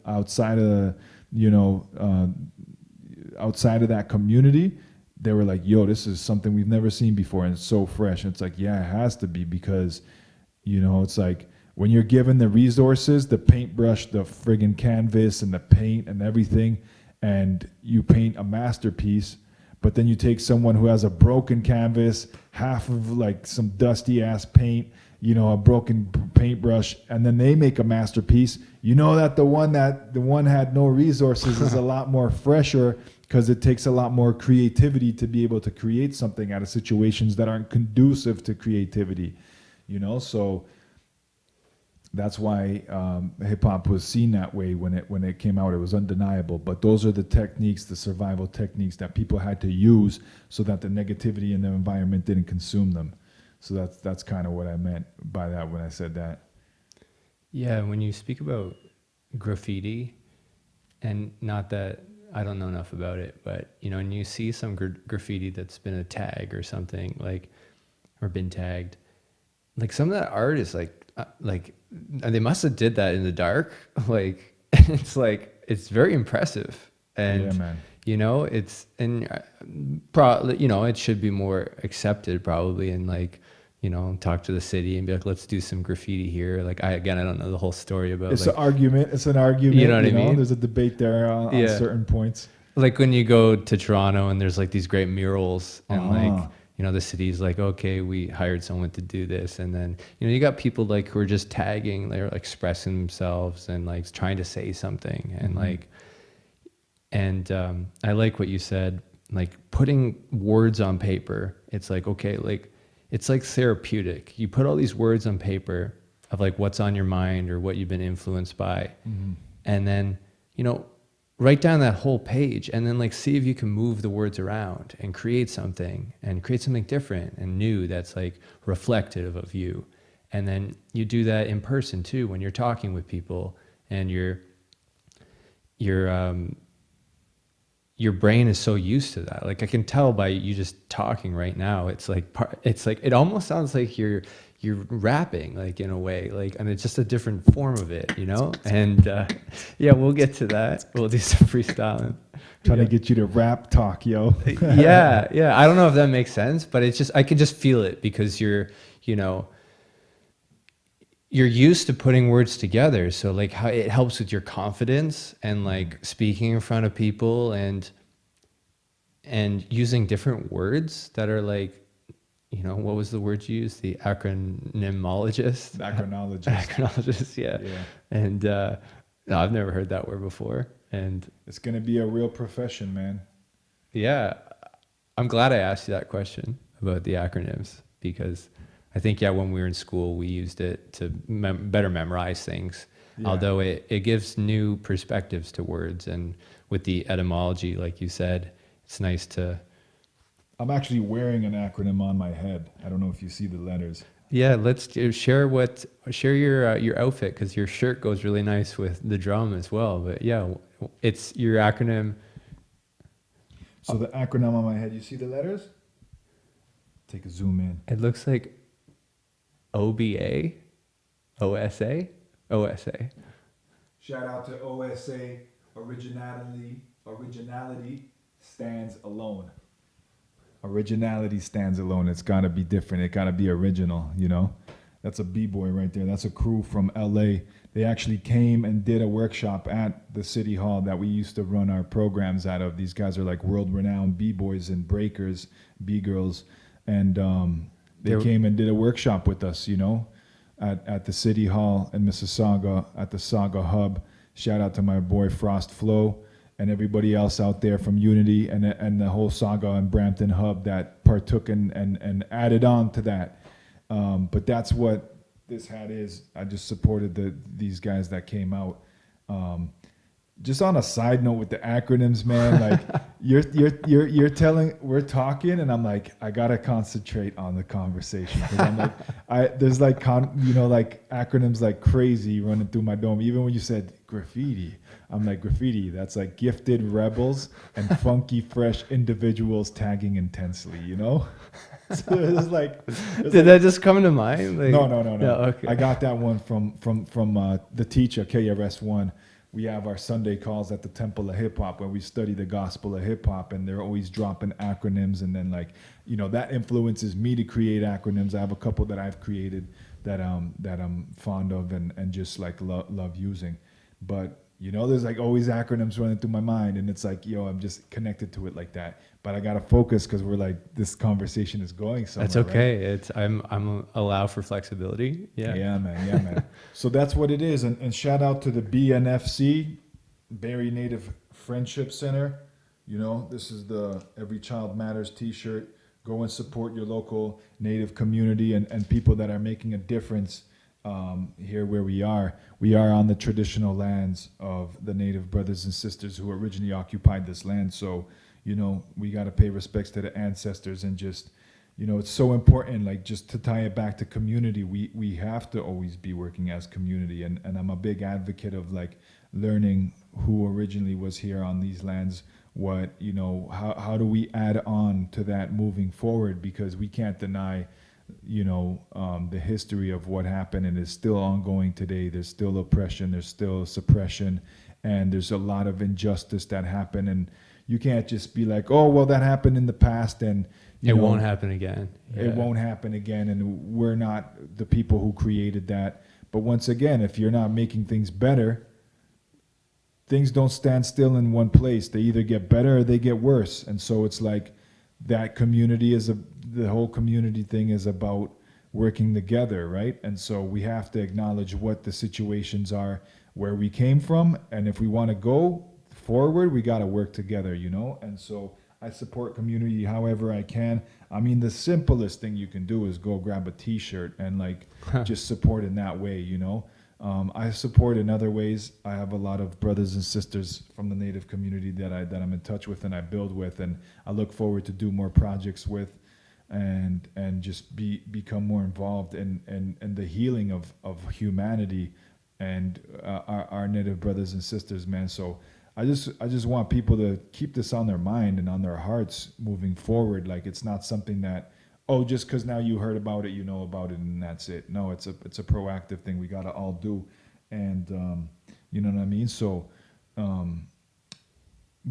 that community, they were like, yo, this is something we've never seen before, and it's so fresh. And it's like, yeah, it has to be, because it's like, when you're given the resources, the paintbrush, the friggin' canvas, and the paint and everything, and you paint a masterpiece, but then you take someone who has a broken canvas, half of like some dusty ass paint, a broken paintbrush, and then they make a masterpiece, that the one had no resources is a lot more fresher, because it takes a lot more creativity to be able to create something out of situations that aren't conducive to creativity, so that's why hip hop was seen that way when it came out. It was undeniable. But those are the techniques, the survival techniques that people had to use so that the negativity in the environment didn't consume them. So that's kind of what I meant by that when I said that. Yeah, when you speak about graffiti, and not that I don't know enough about it, but and you see some graffiti that's been a tag or something, like, or been tagged, like some of that art is like they must have did that in the dark, like it's very impressive, and Yeah, man. it's, and probably it should be more accepted probably, and like talk to the city and be like, let's do some graffiti here. Like I don't know the whole story about It's like, an argument. It's an argument. You know what I mean? There's a debate there on Yeah. certain points. like when you go to Toronto and there's like these great murals, and like the city's like, okay, we hired someone to do this, and then you got people like who are just tagging, they're like expressing themselves and like trying to say something, and like, and I like what you said, like putting words on paper. It's like, okay, like it's like therapeutic. You put all these words on paper of like what's on your mind or what you've been influenced by, and then write down that whole page, and then like see if you can move the words around and create something different and new that's like reflective of you. And then you do that in person too, when you're talking with people, and your brain is so used to that. Like I can tell by you just talking right now, it's like it almost sounds like you're rapping, like in a way, like, and it's just a different form of it, and yeah, we'll get to that. We'll do some freestyling. Trying to get you to rap talk, yo. yeah I don't know if that makes sense, but it's just, I can just feel it, because you're used to putting words together. So like how it helps with your confidence and like speaking in front of people, and using different words that are like, what was the word you used? The acronymologist? Acronologist. Acronologist, yeah. And no, I've never heard that word before. And it's going to be a real profession, man. Yeah. I'm glad I asked you that question about the acronyms, because I think, when we were in school, we used it to better memorize things. Yeah. Although it gives new perspectives to words, and with the etymology, like you said, it's nice to... I'm actually wearing an acronym on my head. I don't know if you see the letters. Yeah, let's share your outfit, because your shirt goes really nice with the drum as well. But yeah, it's your acronym. So the acronym on my head, you see the letters? Take a zoom in. It looks like OBA, OSA, OSA. Shout out to OSA. Originality stands alone. Originality stands alone. It's got to be different. It got to be original, That's a B-boy right there. That's a crew from LA. They actually came and did a workshop at the city hall that we used to run our programs out of. These guys are like world-renowned B-boys and breakers, B-girls. And they came and did a workshop with us, at the city hall in Mississauga, at the Saga Hub. Shout out to my boy Frost Flow and everybody else out there from Unity and the whole Saga and Brampton Hub that partook and added on to that. But that's what this hat is. I just supported these guys that came out. Just on a side note with the acronyms, man, like you're telling, we're talking, and I'm like, I gotta concentrate on the conversation, because I'm like, there's like like acronyms like crazy running through my dome. Even when you said graffiti, I'm like, graffiti, that's like gifted rebels and funky fresh individuals tagging intensely, So it's like, did that just come to mind? Like, no. Okay. I got that one from the teacher, KRS-One. We have our Sunday calls at the Temple of Hip Hop, where we study the gospel of hip hop, and they're always dropping acronyms. And then that influences me to create acronyms. I have a couple that I've created that I'm fond of and just like love using. But there's like always acronyms running through my mind, and it's like, I'm just connected to it like that. But I gotta focus, because we're like, this conversation is going somewhere. That's okay. Right? I'm allow for flexibility. Yeah, man. So that's what it is. And shout out to the BNFC, Barrie Native Friendship Center. This is the Every Child Matters t-shirt. Go and support your local Native community and people that are making a difference here where we are. We are on the traditional lands of the Native brothers and sisters who originally occupied this land. So, we got to pay respects to the ancestors and just you know, it's so important, like just to tie it back to community, we have to always be working as community. And I'm a big advocate of like learning who originally was here on these lands, what, you know, how do we add on to that moving forward, because we can't deny, you know, the history of what happened, and is still ongoing today. There's still oppression, there's still suppression, and there's a lot of injustice that happened. And you can't just be like, oh, well, that happened in the past, and it won't happen again. It won't happen again, and we're not the people who created that. But once again, if you're not making things better, things don't stand still in one place. They either get better or they get worse. And so it's like that community the whole community thing is about working together, right? And so we have to acknowledge what the situations are, where we came from, and if we want to go forward, we got to work together, you know? And so I support community however I can. I mean, the simplest thing you can do is go grab a t-shirt and like just support in that way, you know? I support in other ways. I have a lot of brothers and sisters from the Native community that I'm in touch with and I build with, and I look forward to do more projects with, and just become more involved in the healing of humanity and our Native brothers and sisters, man. So I just want people to keep this on their mind and on their hearts moving forward. Like, it's not something that, oh, just because now you heard about it, you know about it, and that's it. No, it's a proactive thing we gotta all do, and you know what I mean. So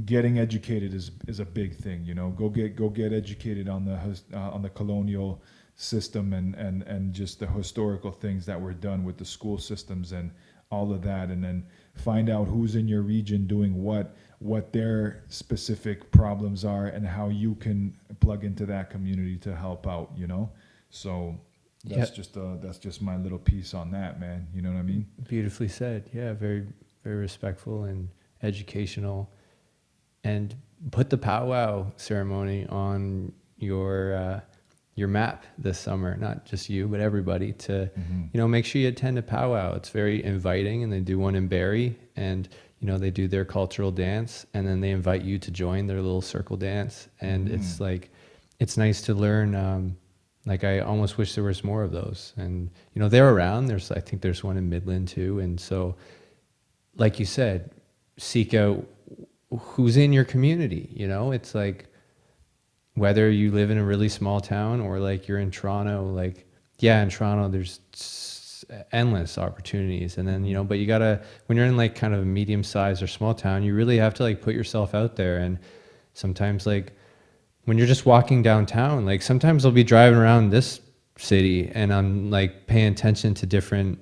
getting educated is a big thing. You know, go get educated on the colonial system and just the historical things that were done with the school systems and all of that, and then find out who's in your region doing what their specific problems are, and how you can plug into that community to help out, you know? So that's just my little piece on that, man. You know what I mean? Beautifully said. Yeah, very, very respectful and educational. And put the powwow ceremony on your map this summer, not just you, but everybody, to, you know, make sure you attend a powwow. It's very inviting, and they do one in Barrie, and, you know, they do their cultural dance, and then they invite you to join their little circle dance. And it's like, it's nice to learn. Like, I almost wish there was more of those. And, you know, they're around. I think there's one in Midland too. And so, like you said, seek out who's in your community. You know, it's like, whether you live in a really small town or like you're in Toronto, like, yeah, in Toronto, there's endless opportunities. And then, you know, but you gotta, when you're in like kind of a medium sized or small town, you really have to like put yourself out there. And sometimes, like, when you're just walking downtown, like sometimes I'll be driving around this city and I'm like paying attention to different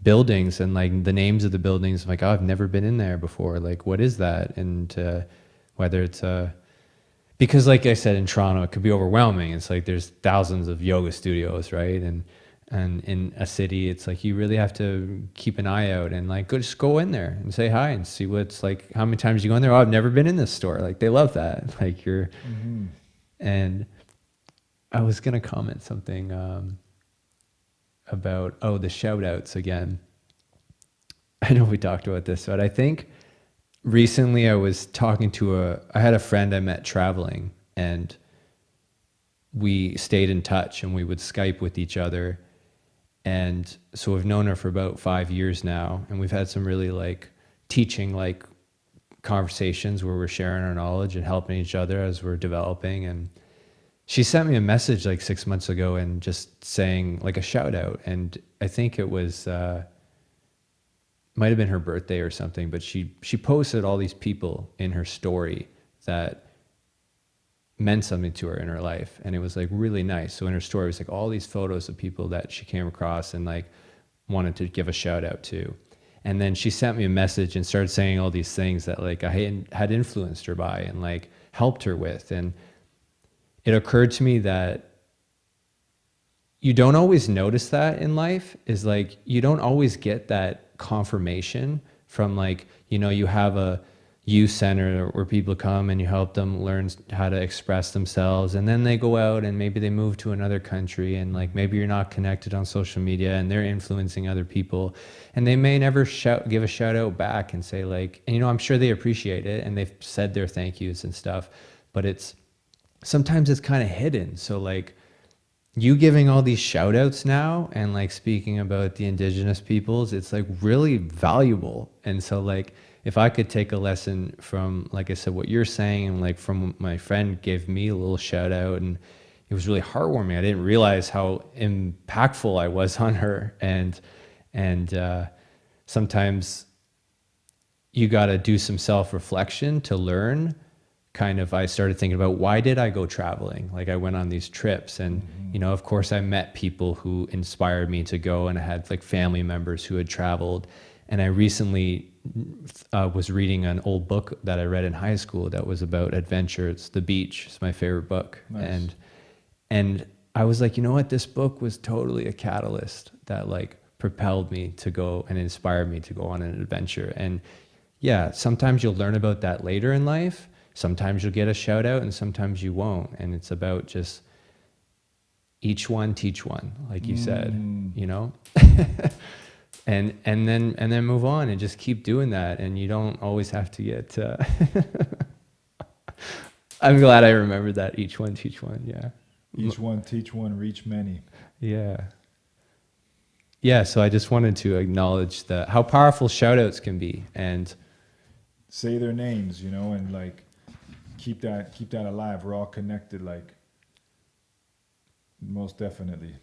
buildings and like the names of the buildings. I'm like, oh, I've never been in there before. Like, what is that? And whether it's because, like I said, in Toronto, it could be overwhelming. It's like there's thousands of yoga studios, right? And in a city, it's like you really have to keep an eye out and like just go in there and say hi and see what's like. How many times you go in there? Oh, I've never been in this store. Like, they love that. Like, you're, and I was gonna comment something about the shout outs again. I know we talked about this, but I think recently I was talking to I had a friend I met traveling, and we stayed in touch and we would Skype with each other. And so we've known her for about 5 years now, and we've had some really like teaching like conversations where we're sharing our knowledge and helping each other as we're developing. And she sent me a message like 6 months ago and just saying like a shout out. And I think it was, might have been her birthday or something, but she posted all these people in her story that meant something to her in her life, and it was like really nice. So in her story, it was like all these photos of people that she came across and like wanted to give a shout out to. And then she sent me a message and started saying all these things that like I had influenced her by and like helped her with. And it occurred to me that you don't always notice that in life, is like you don't always get that confirmation from like, you know, you have a youth center where people come and you help them learn how to express themselves, and then they go out and maybe they move to another country, and like maybe you're not connected on social media and they're influencing other people, and they may never give a shout out back and say like, and you know, I'm sure they appreciate it and they've said their thank yous and stuff, but it's sometimes it's kind of hidden. So like you giving all these shout outs now and like speaking about the indigenous peoples, it's like really valuable. And so like if I could take a lesson from, like I said, what you're saying, and like from my friend gave me a little shout out, and it was really heartwarming. I didn't realize how impactful I was on her. And sometimes you got to do some self-reflection to learn. Kind of, I started thinking about, why did I go traveling? Like I went on these trips, and you know, of course I met people who inspired me to go, and I had like family members who had traveled. And I recently was reading an old book that I read in high school that was about adventure. It's The Beach. It's my favorite book. Nice. And I was like, you know what? This book was totally a catalyst that like propelled me to go and inspired me to go on an adventure. And yeah, sometimes you'll learn about that later in life. Sometimes you'll get a shout out and sometimes you won't. And it's about just each one teach one, like you said, you know? and then move on and just keep doing that. And you don't always have to get I'm glad I remembered that. Each one teach one, yeah. Each one teach one, reach many. Yeah. Yeah, so I just wanted to acknowledge how powerful shout outs can be, and say their names, you know, and like keep that alive. We're all connected, like most definitely.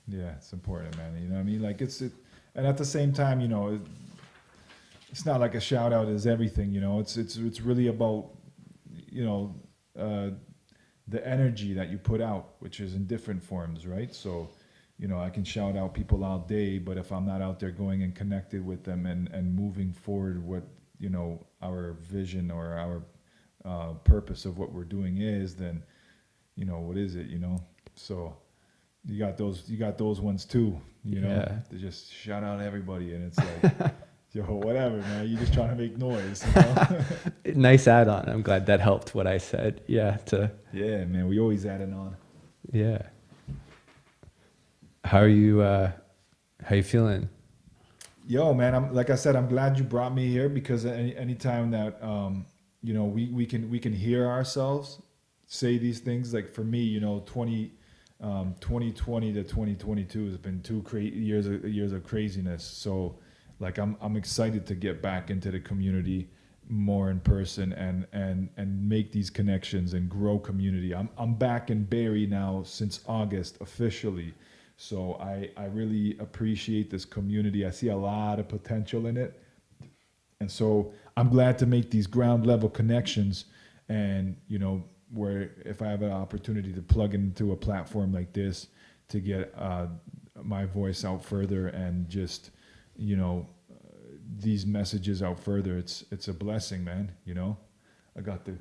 Yeah, it's important, man. You know what I mean? Like and at the same time, you know, it's not like a shout out is everything, you know. It's really about, you know, the energy that you put out, which is in different forms, right? So, you know, I can shout out people all day, but if I'm not out there going and connected with them and moving forward what, you know, our vision or our purpose of what we're doing is, then, you know, what is it, you know? So you got those ones too, you know, yeah. to just shout out everybody, and it's like, yo, whatever, man, you're just trying to make noise, you know? Nice add-on. I'm glad that helped what I said. Yeah. Yeah, man, we always add it on. Yeah. How are you feeling? Yo, man, like I said, I'm glad you brought me here, because anytime that you know, we can hear ourselves say these things, like for me, you know, 2020 to 2022 has been years of craziness. So like I'm excited to get back into the community more in person and make these connections and grow community. I'm back in Barrie now since August officially. So I really appreciate this community. I see a lot of potential in it. And so I'm glad to make these ground level connections, and, you know, where if I have an opportunity to plug into a platform like this to get my voice out further and just, you know, these messages out further, it's a blessing, man, you know. I got the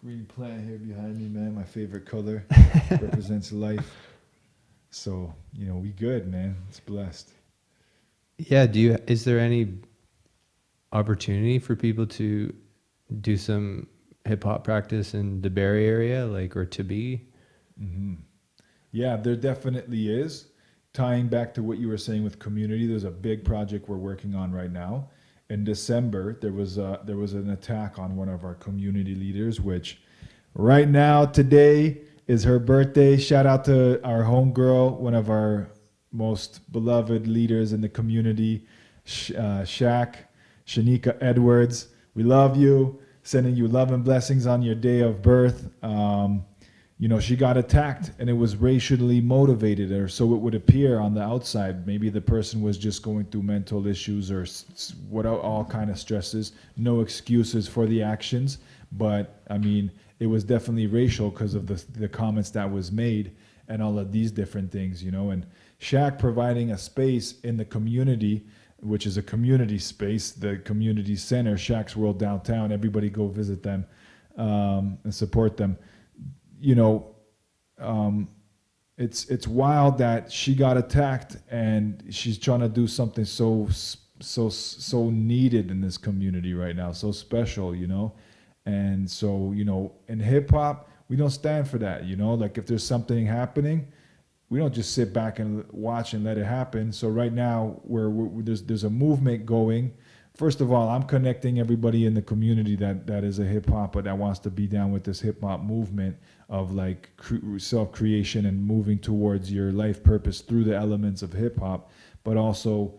green plant here behind me, man, my favorite color, represents life. So, you know, we good, man. It's blessed. Yeah. Is there any opportunity for people to do some hip hop practice in the Barrie area, like, or to be? Mm-hmm. Yeah, there definitely is. Tying back to what you were saying with community, there's a big project we're working on right now. In December, there was an attack on one of our community leaders, which right now, today, is her birthday. Shout out to our homegirl, one of our most beloved leaders in the community, Shanika Edwards. We love you. Sending you love and blessings on your day of birth. You know, she got attacked, and it was racially motivated, or so it would appear on the outside. Maybe the person was just going through mental issues or what, all kind of stresses. No excuses for the actions, but I mean, it was definitely racial because of the comments that was made and all of these different things, you know. And Shaq providing a space in the community, which is a community space, the community center, Shaq's World downtown. Everybody go visit them and support them. You know, it's wild that she got attacked, and she's trying to do something so needed in this community right now, so special, you know. And so, you know, in hip hop, we don't stand for that, you know. Like if there's something happening, we don't just sit back and watch and let it happen. So right now, there's a movement going first of all, I'm connecting everybody in the community that is a hip hop, but that wants to be down with this hip hop movement of like self creation and moving towards your life purpose through the elements of hip hop, but also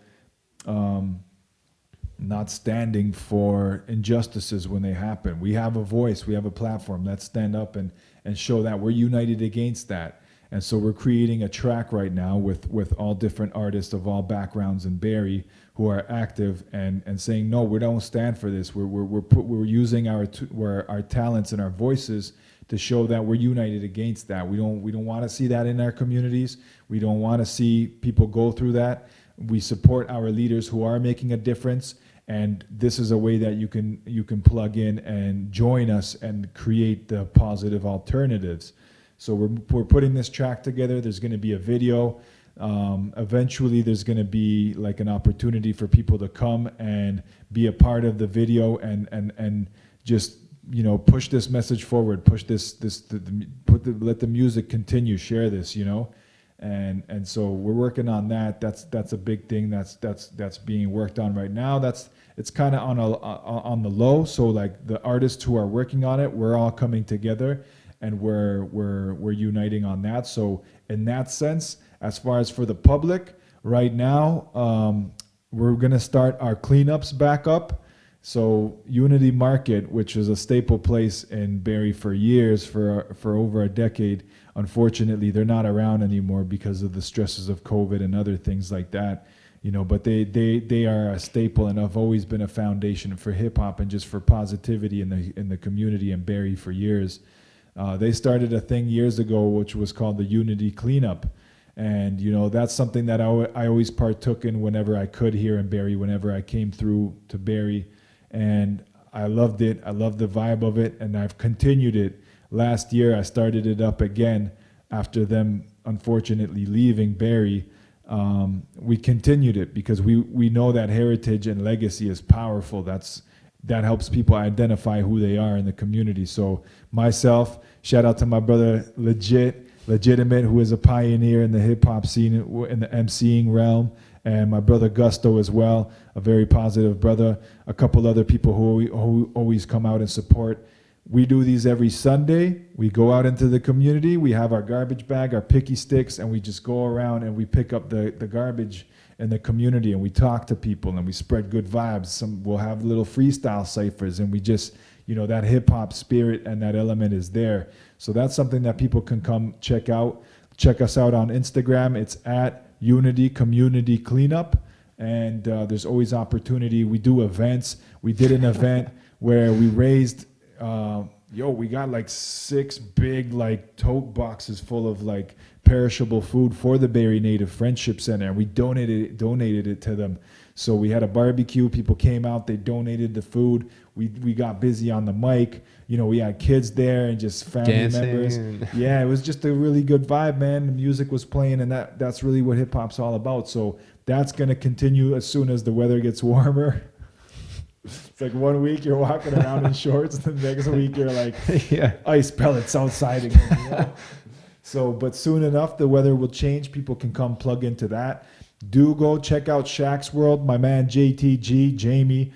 not standing for injustices when they happen. We have a voice, we have a platform. Let's stand up and show that we're united against that. And so we're creating a track right now with all different artists of all backgrounds in Barrie who are active and saying, no, we don't stand for this. We're using our talents and our voices to show that we're united against that. We don't want to see that in our communities. We don't want to see people go through that. We support our leaders who are making a difference, and this is a way that you can plug in and join us and create the positive alternatives. So we're putting this track together. There's going to be a video. Eventually, there's going to be like an opportunity for people to come and be a part of the video and just push this message forward. Push let the music continue. Share this, and so we're working on that. That's a big thing. That's being worked on right now. It's kind of on the low. So like the artists who are working on it, we're all coming together and we're uniting on that. So in that sense, as far as for the public, right now we're gonna start our cleanups back up. So Unity Market, which is a staple place in Barrie for years, for over a decade, unfortunately they're not around anymore because of the stresses of COVID and other things like that. But they are a staple and have always been a foundation for hip hop and just for positivity in the community in Barrie for years. They started a thing years ago which was called the Unity Cleanup, and that's something that I always partook in whenever I could here in Barrie, whenever I came through to Barrie, and I loved it. I loved the vibe of it, and I've continued it. Last year I started it up again after them unfortunately leaving Barrie. We continued it because we know that heritage and legacy is powerful. That helps people identify who they are in the community. So myself, shout out to my brother Legitimate, who is a pioneer in the hip hop scene, in the MCing realm, and my brother Gusto as well, a very positive brother. A couple other people who always come out and support. We do these every Sunday. We go out into the community. We have our garbage bag, our picky sticks, and we just go around and we pick up the garbage in the community, and we talk to people and we spread good vibes. We'll have little freestyle ciphers, and we just, that hip hop spirit and that element is there. So that's something that people can come check out. Check us out on Instagram. It's at Unity Community Cleanup, and there's always opportunity. We do events. We did an event where we raised, we got like 6 big like tote boxes full of like perishable food for the Barrie Native Friendship Center, and we donated it to them. So we had a barbecue. People came out. They donated the food. We got busy on the mic. We had kids there and just family members. Yeah, it was just a really good vibe, man. The music was playing, and that's really what hip hop's all about. So that's gonna continue as soon as the weather gets warmer. It's like 1 week you're walking around in shorts, and the next week you're like ice pellets outside again. So, but soon enough the weather will change. People can come plug into that. Do go check out Shaq's World. My man JTG, Jamie,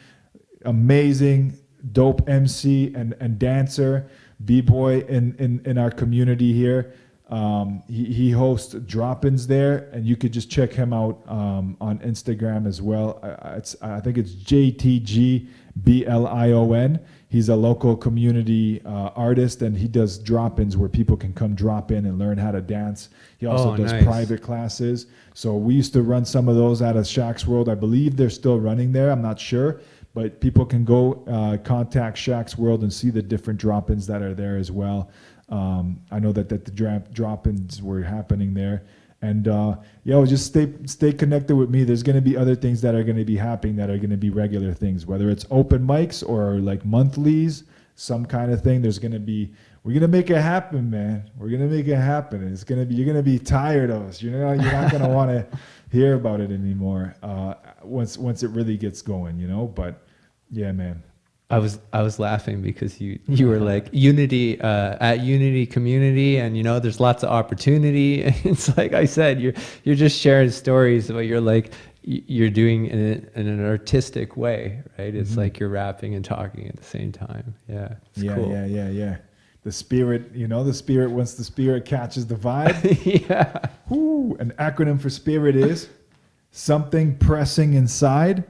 amazing, dope MC and dancer, b-boy in our community here. He hosts drop-ins there, and you could just check him out on Instagram as well. I think it's JTGBLION. He's a local community artist, and he does drop-ins where people can come drop in and learn how to dance. He also does private classes. So we used to run some of those out of Shaq's World. I believe they're still running there. I'm not sure. But people can go contact Shaq's World and see the different drop-ins that are there as well. I know that the drop-ins were happening there. And just stay connected with me. There's going to be other things that are going to be happening that are going to be regular things, whether it's open mics or like monthlies, some kind of thing. We're going to make it happen, man. We're going to make it happen. You're going to be tired of us. You're not going to want to hear about it anymore once it really gets going, But yeah, man. I was laughing because you were like Unity at Unity Community, and there's lots of opportunity. It's like I said, you're just sharing stories, but you're like you're doing it in an artistic way, right? It's Mhm. like you're rapping and talking at the same time. Yeah, it's cool. Yeah. The spirit, the spirit, once the spirit catches the vibe, Yeah. whoo, an acronym for spirit is something pressing inside,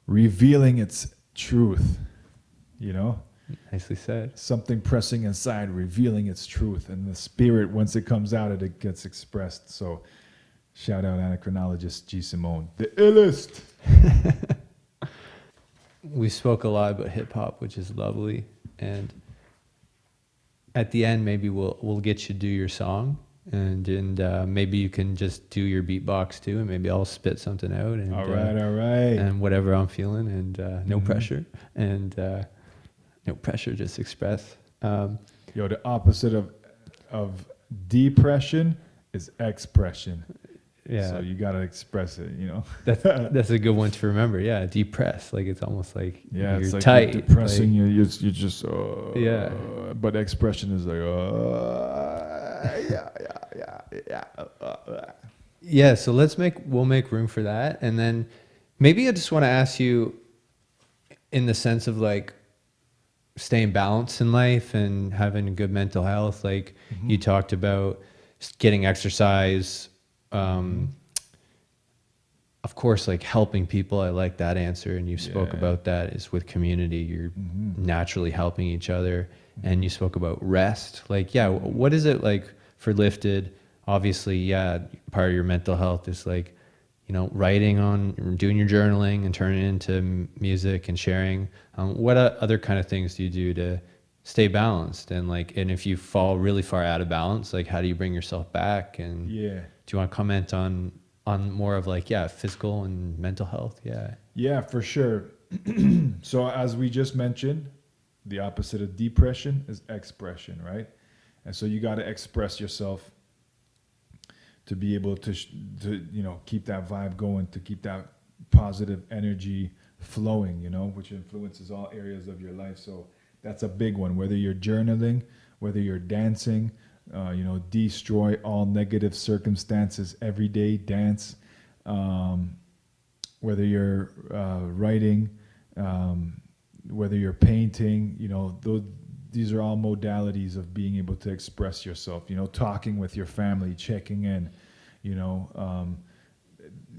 revealing its truth, Nicely said. something pressing inside, revealing its truth. And the spirit, once it comes out, it gets expressed. So shout out endocrinologist G. Simone, the illest. We spoke a lot about hip hop, which is lovely. And at the end, maybe we'll get you to do your song, and maybe you can just do your beatbox too, and maybe I'll spit something out. And, All right. And whatever I'm feeling, and no Mhm. pressure, and no pressure, just express. Yo, the opposite of depression is expression. Yeah, So you gotta express it, that's a good one to remember. Yeah, depress, like it's almost like Yeah, you're it's like tight, you're depressing. like- You're just Yeah. But expression is like Yeah, so we'll make room for that. And then maybe I just want to ask you, in the sense of like staying balanced in life and having a good mental health, like Mhm. you talked about getting exercise, of course, like helping people. I like that answer. And you spoke Yeah. about that is with community, you're Mhm. naturally helping each other. And you spoke about rest. Like, yeah, what is it like for Liftid? Obviously, yeah, part of your mental health is like, writing on, doing your journaling and turning it into music and sharing. What other kind of things do you do to stay balanced? And and if you fall really far out of balance, like how do you bring yourself back? And Yeah. do you want to comment on more of like, yeah, physical and mental health? Yeah. Yeah, for sure. So as we just mentioned, the opposite of depression is expression, right? And so you got to express yourself to be able to keep that vibe going, to keep that positive energy flowing, which influences all areas of your life. So that's a big one. Whether you're journaling, whether you're dancing, destroy all negative circumstances every day. Dance. Whether you're writing, whether you're painting, these are all modalities of being able to express yourself. Talking with your family, checking in.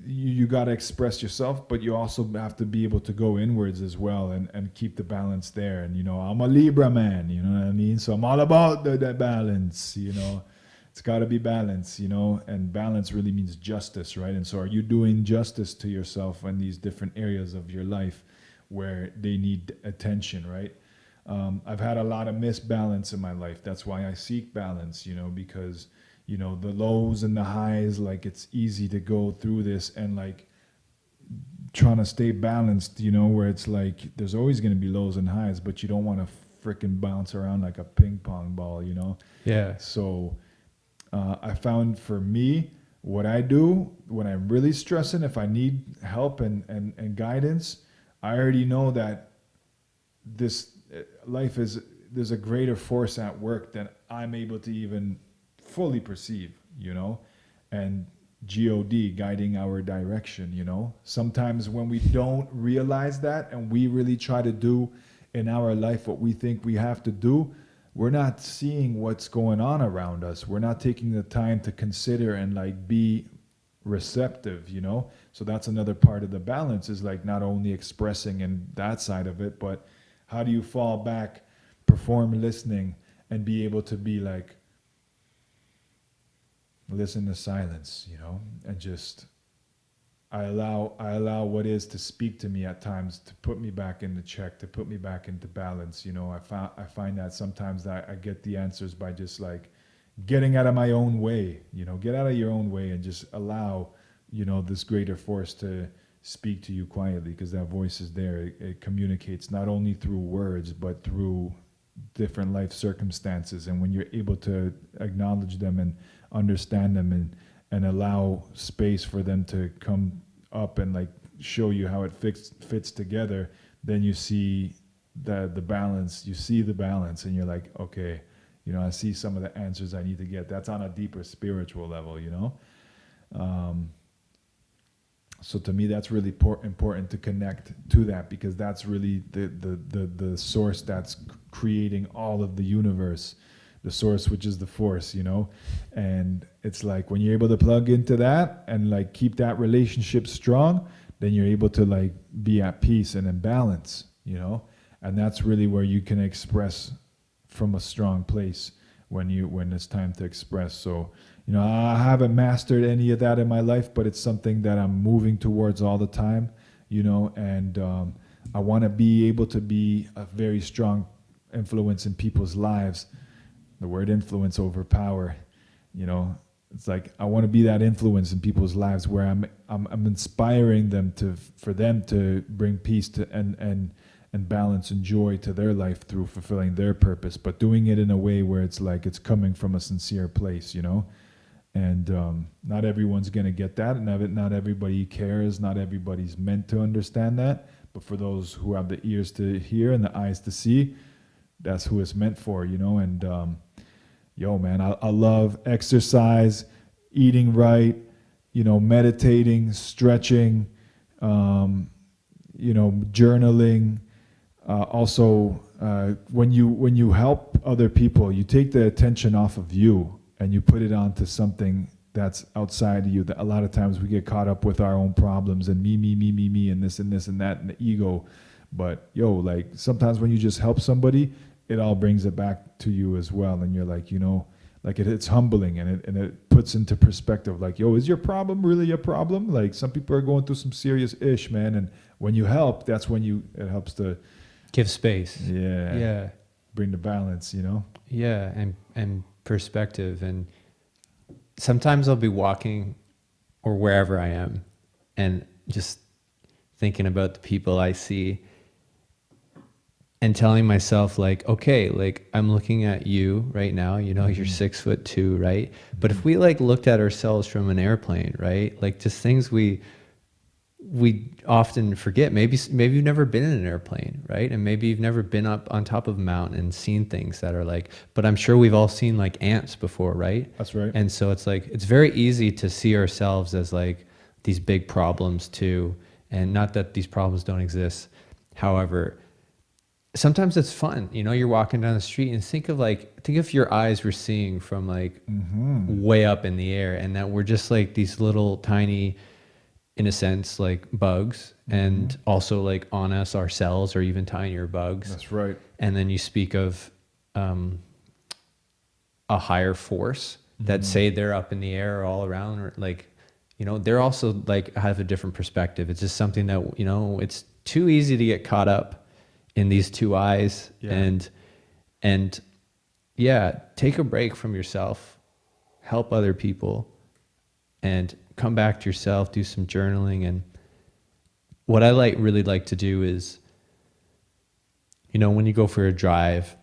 You got to express yourself, but you also have to be able to go inwards as well and keep the balance there. And I'm a Libra man, you know what I mean? So I'm all about the balance. It's got to be balance, and balance really means justice, right? And so are you doing justice to yourself in these different areas of your life where they need attention, right? I've had a lot of misbalance in my life. That's why I seek balance, because, the lows and the highs, like it's easy to go through this and like trying to stay balanced, where it's like there's always going to be lows and highs, but you don't want to freaking bounce around like a ping pong ball, Yeah. So I found for me, what I do when I'm really stressing, if I need help and guidance, I already know that this life there's a greater force at work than I'm able to even fully perceive, and God guiding our direction, Sometimes when we don't realize that and we really try to do in our life what we think we have to do, we're not seeing what's going on around us. We're not taking the time to consider and like be receptive, So that's another part of the balance, is like not only expressing and that side of it, but how do you fall back, perform listening, and be able to be like, listen to silence, and just I allow what is to speak to me at times, to put me back into check, to put me back into balance. I find that sometimes I get the answers by just like getting out of my own way. Get out of your own way and just allow this greater force to speak to you quietly, because that voice is there. It communicates not only through words but through different life circumstances, and when you're able to acknowledge them and understand them and allow space for them to come up and like show you how it fits together, then you see the balance. You see the balance, and you're like, okay, I see some of the answers I need to get. That's on a deeper spiritual level, So to me, that's really important to connect to that, because that's really the source that's creating all of the universe, the source, which is the force, you know. And it's like when you're able to plug into that and like keep that relationship strong, then you're able to like be at peace and in balance, you know. And that's really where you can express from a strong place when it's time to express. So, you know, I haven't mastered any of that in my life, but it's something that I'm moving towards all the time, you know. And I want to be able to be a very strong influence in people's lives. The word influence over power, you know. It's like I want to be that influence in people's lives where I'm inspiring them for them to bring peace to and balance and joy to their life through fulfilling their purpose, but doing it in a way where it's like it's coming from a sincere place, you know. And not everyone's gonna get that, and not everybody cares, not everybody's meant to understand that. But for those who have the ears to hear and the eyes to see, that's who it's meant for, you know. And yo, man, I love exercise, eating right, you know, meditating, stretching, you know, journaling. Also, when you help other people, you take the attention off of you and you put it onto something that's outside of you. That a lot of times we get caught up with our own problems and me, and this and this and that and the ego. But yo, like sometimes when you just help somebody, it all brings it back to you as well. And you're like, you know, like it's humbling, and it puts into perspective, like, yo, is your problem really a problem? Like some people are going through some serious ish, man. And when you help, that's when it helps to give space. Yeah. Bring the balance, you know? Yeah. And perspective. And sometimes I'll be walking or wherever I am and just thinking about the people I see and telling myself like, okay, like I'm looking at you right now, you know, you're 6'2", right? But if we like looked at ourselves from an airplane, right? Like just things we often forget. Maybe you've never been in an airplane, right? And maybe you've never been up on top of a mountain and seen things that are like, but I'm sure we've all seen like ants before, right? That's right. And so it's like, it's very easy to see ourselves as like these big problems too. And not that these problems don't exist. However, sometimes it's fun, you know, you're walking down the street and think if your eyes were seeing from like way up in the air, and that we're just like these little tiny, in a sense, like bugs, and also like on us, our cells are even tinier bugs. That's right. And then you speak of a higher force that say they're up in the air or all around, or like, you know, they're also like have a different perspective. It's just something that, you know, it's too easy to get caught up in these two eyes. And yeah, take a break from yourself, help other people, and come back to yourself, do some journaling. And what I really like to do is, you know, when you go for a drive,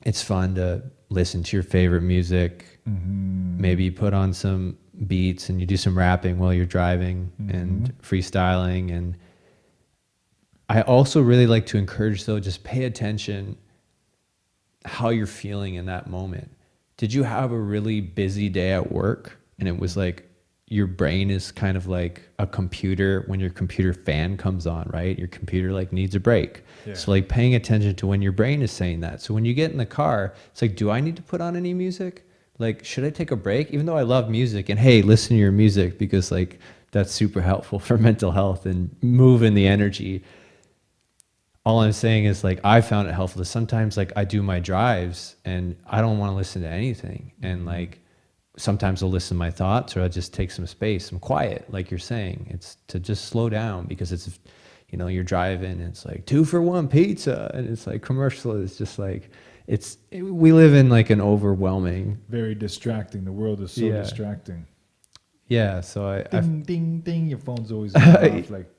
it's fun to listen to your favorite music. Maybe you put on some beats and you do some rapping while you're driving and freestyling. And I also really like to encourage, though, just pay attention how you're feeling in that moment. Did you have a really busy day at work and it was like your brain is kind of like a computer when your computer fan comes on, right? Your computer like needs a break. Yeah. So like paying attention to when your brain is saying that. So when you get in the car, it's like, do I need to put on any music? Like, should I take a break? Even though I love music, and hey, listen to your music because like that's super helpful for mental health and moving the energy. All I'm saying is like, I found it helpful to sometimes like I do my drives and I don't want to listen to anything. And like, sometimes I'll listen to my thoughts, or I'll just take some space, some quiet, like you're saying. It's to just slow down, because it's, you know, you're driving and it's like 2 for $1 pizza, and it's like commercial. It's just like, we live in like an overwhelming, very distracting. The world is so distracting. Yeah. So ding, ding, your phone's always going off like.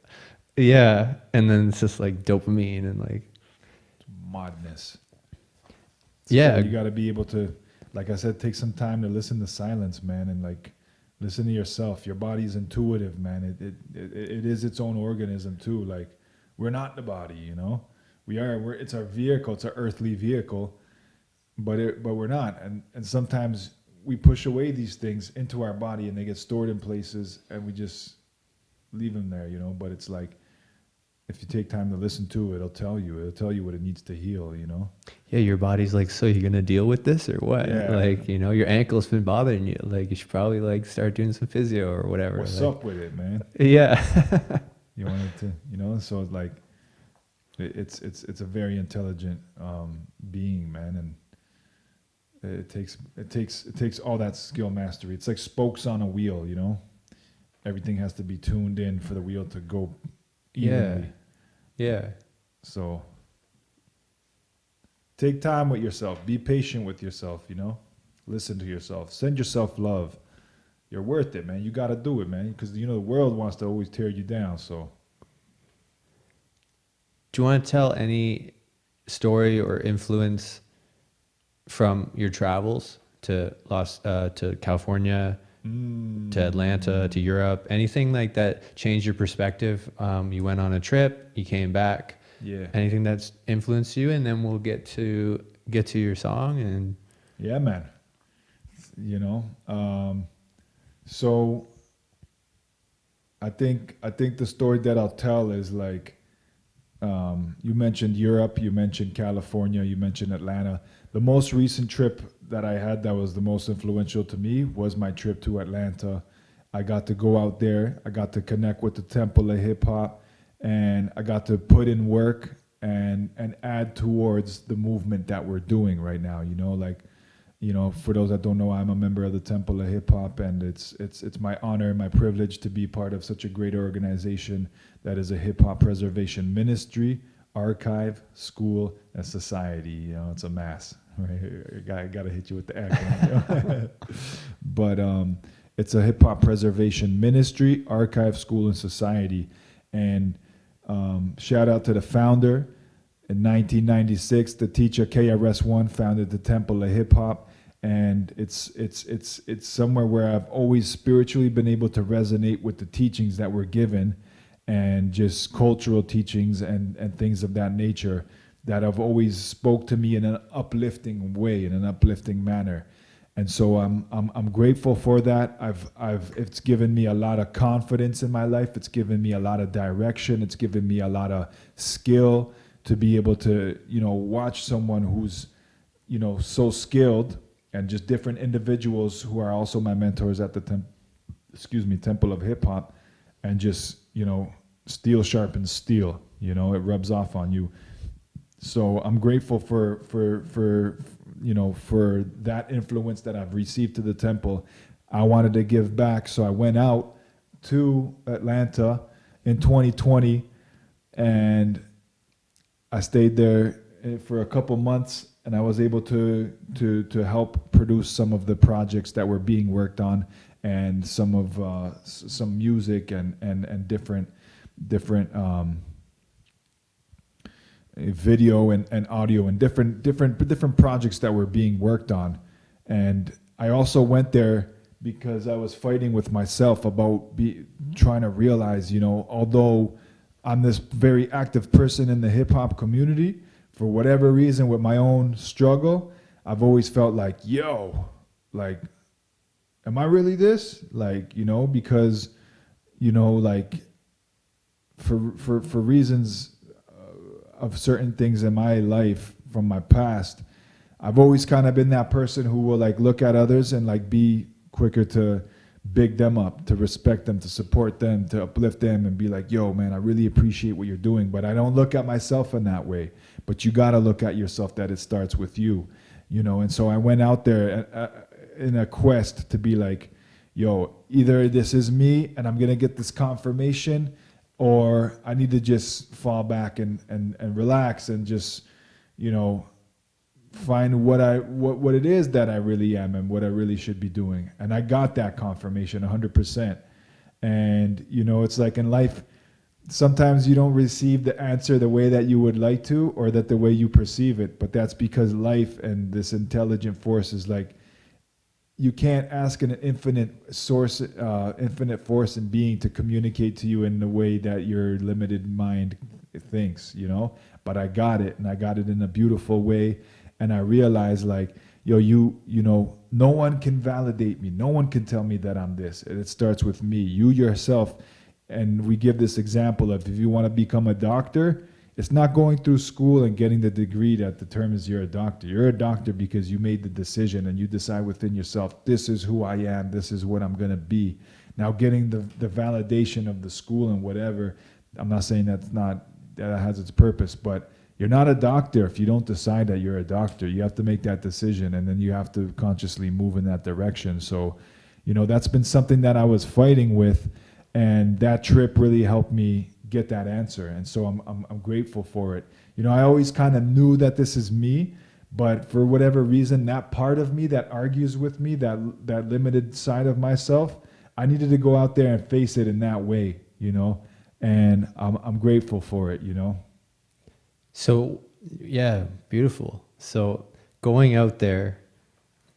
Yeah. And then it's just like dopamine and like madness. Yeah. You got to be able to, like I said, take some time to listen to silence, man, and like listen to yourself. Your body's intuitive, man. It is its own organism too. Like, we're not the body, you know. It's our vehicle. It's our earthly vehicle, but we're not. And sometimes we push away these things into our body, and they get stored in places, and we just leave him there, you know. But it's like, if you take time to listen to it, it'll tell you what it needs to heal, you know. Yeah, your body's like, so you're gonna deal with this or what? Yeah. Like, you know, your ankle's been bothering you. Like, you should probably like start doing some physio or whatever. What's like, up with it, man? Yeah. You want it to, you know. So it's like, it's a very intelligent being, man, and it takes all that skill mastery. It's like spokes on a wheel, you know. Everything has to be tuned in for the wheel to go evenly. Yeah. So take time with yourself. Be patient with yourself, you know. Listen to yourself. Send yourself love. You're worth it, man. You got to do it, man, because, you know, the world wants to always tear you down. So Do you want to tell any story or influence from your travels to California, to Atlanta, to Europe, anything like that changed your perspective? You went on a trip, you came back. yeah. Anything that's influenced you, and then we'll get to your song. And Yeah, man. You know, so I think the story that I'll tell is like, you mentioned Europe, you mentioned California, you mentioned Atlanta. The most recent trip that I had that was the most influential to me was my trip to Atlanta. I got to go out there. I got to connect with the Temple of Hip Hop, and I got to put in work and add towards the movement that we're doing right now. You know, like, you know, for those that don't know, I'm a member of the Temple of Hip Hop, and it's my honor and my privilege to be part of such a great organization that is a hip hop preservation ministry, archive, school, and society. You know, it's a mass. Right? I gotta hit you with the acronym. You know? But it's a hip hop preservation ministry, archive, school, and society. And shout out to the founder. In 1996, the teacher KRS-One founded the Temple of Hip Hop, and it's somewhere where I've always spiritually been able to resonate with the teachings that were given, and just cultural teachings and things of that nature that have always spoke to me in an uplifting way, in an uplifting manner. And so I'm grateful for that. It's given me a lot of confidence in my life. It's given me a lot of direction. It's given me a lot of skill to be able to, you know, watch someone who's, you know, so skilled, and just different individuals who are also my mentors at the Temple of Hip Hop, and just, you know, steel sharpens steel, you know, it rubs off on you. So I'm grateful for you know, for that influence that I've received to the temple. I wanted to give back, so I went out to Atlanta in 2020, and I stayed there for a couple months, and I was able to help produce some of the projects that were being worked on, and some music and different video and audio and different projects that were being worked on. And I also went there because I was fighting with myself about trying to realize, you know, although I'm this very active person in the hip hop community, for whatever reason, with my own struggle, I've always felt like, yo, like, am I really this? Like, you know, because, you know, like, for reasons of certain things in my life from my past, I've always kind of been that person who will like look at others and like be quicker to big them up, to respect them, to support them, to uplift them, and be like, yo, man, I really appreciate what you're doing. But I don't look at myself in that way. But you got to look at yourself that it starts with you, you know. And so I went out there in a quest to be like, yo, either this is me and I'm going to get this confirmation, or I need to just fall back and relax and just, you know, find what it is that I really am and what I really should be doing. And I got that confirmation 100%. And, you know, it's like in life, sometimes you don't receive the answer the way that you would like to, or that the way you perceive it. But that's because life and this intelligent force is like, you can't ask an infinite force and being to communicate to you in the way that your limited mind thinks, you know. But I got it, and I got it in a beautiful way. And I realized, like, yo, you know, no one can validate me. No one can tell me that I'm this. It starts with me. You yourself, And we give this example of if you want to become a doctor, it's not going through school and getting the degree that determines you're a doctor. You're a doctor because you made the decision and you decide within yourself, this is who I am, this is what I'm going to be. Now getting the validation of the school and whatever, I'm not saying that has its purpose, but you're not a doctor if you don't decide that you're a doctor. You have to make that decision, and then you have to consciously move in that direction. So, that's been something that I was fighting with, and that trip really helped me get that answer. And so I'm grateful for it. I always kind of knew that this is me, but for whatever reason, that part of me that argues with me, that limited side of myself, I needed to go out there and face it in that way, and I'm grateful for it, So, yeah, beautiful. So going out there,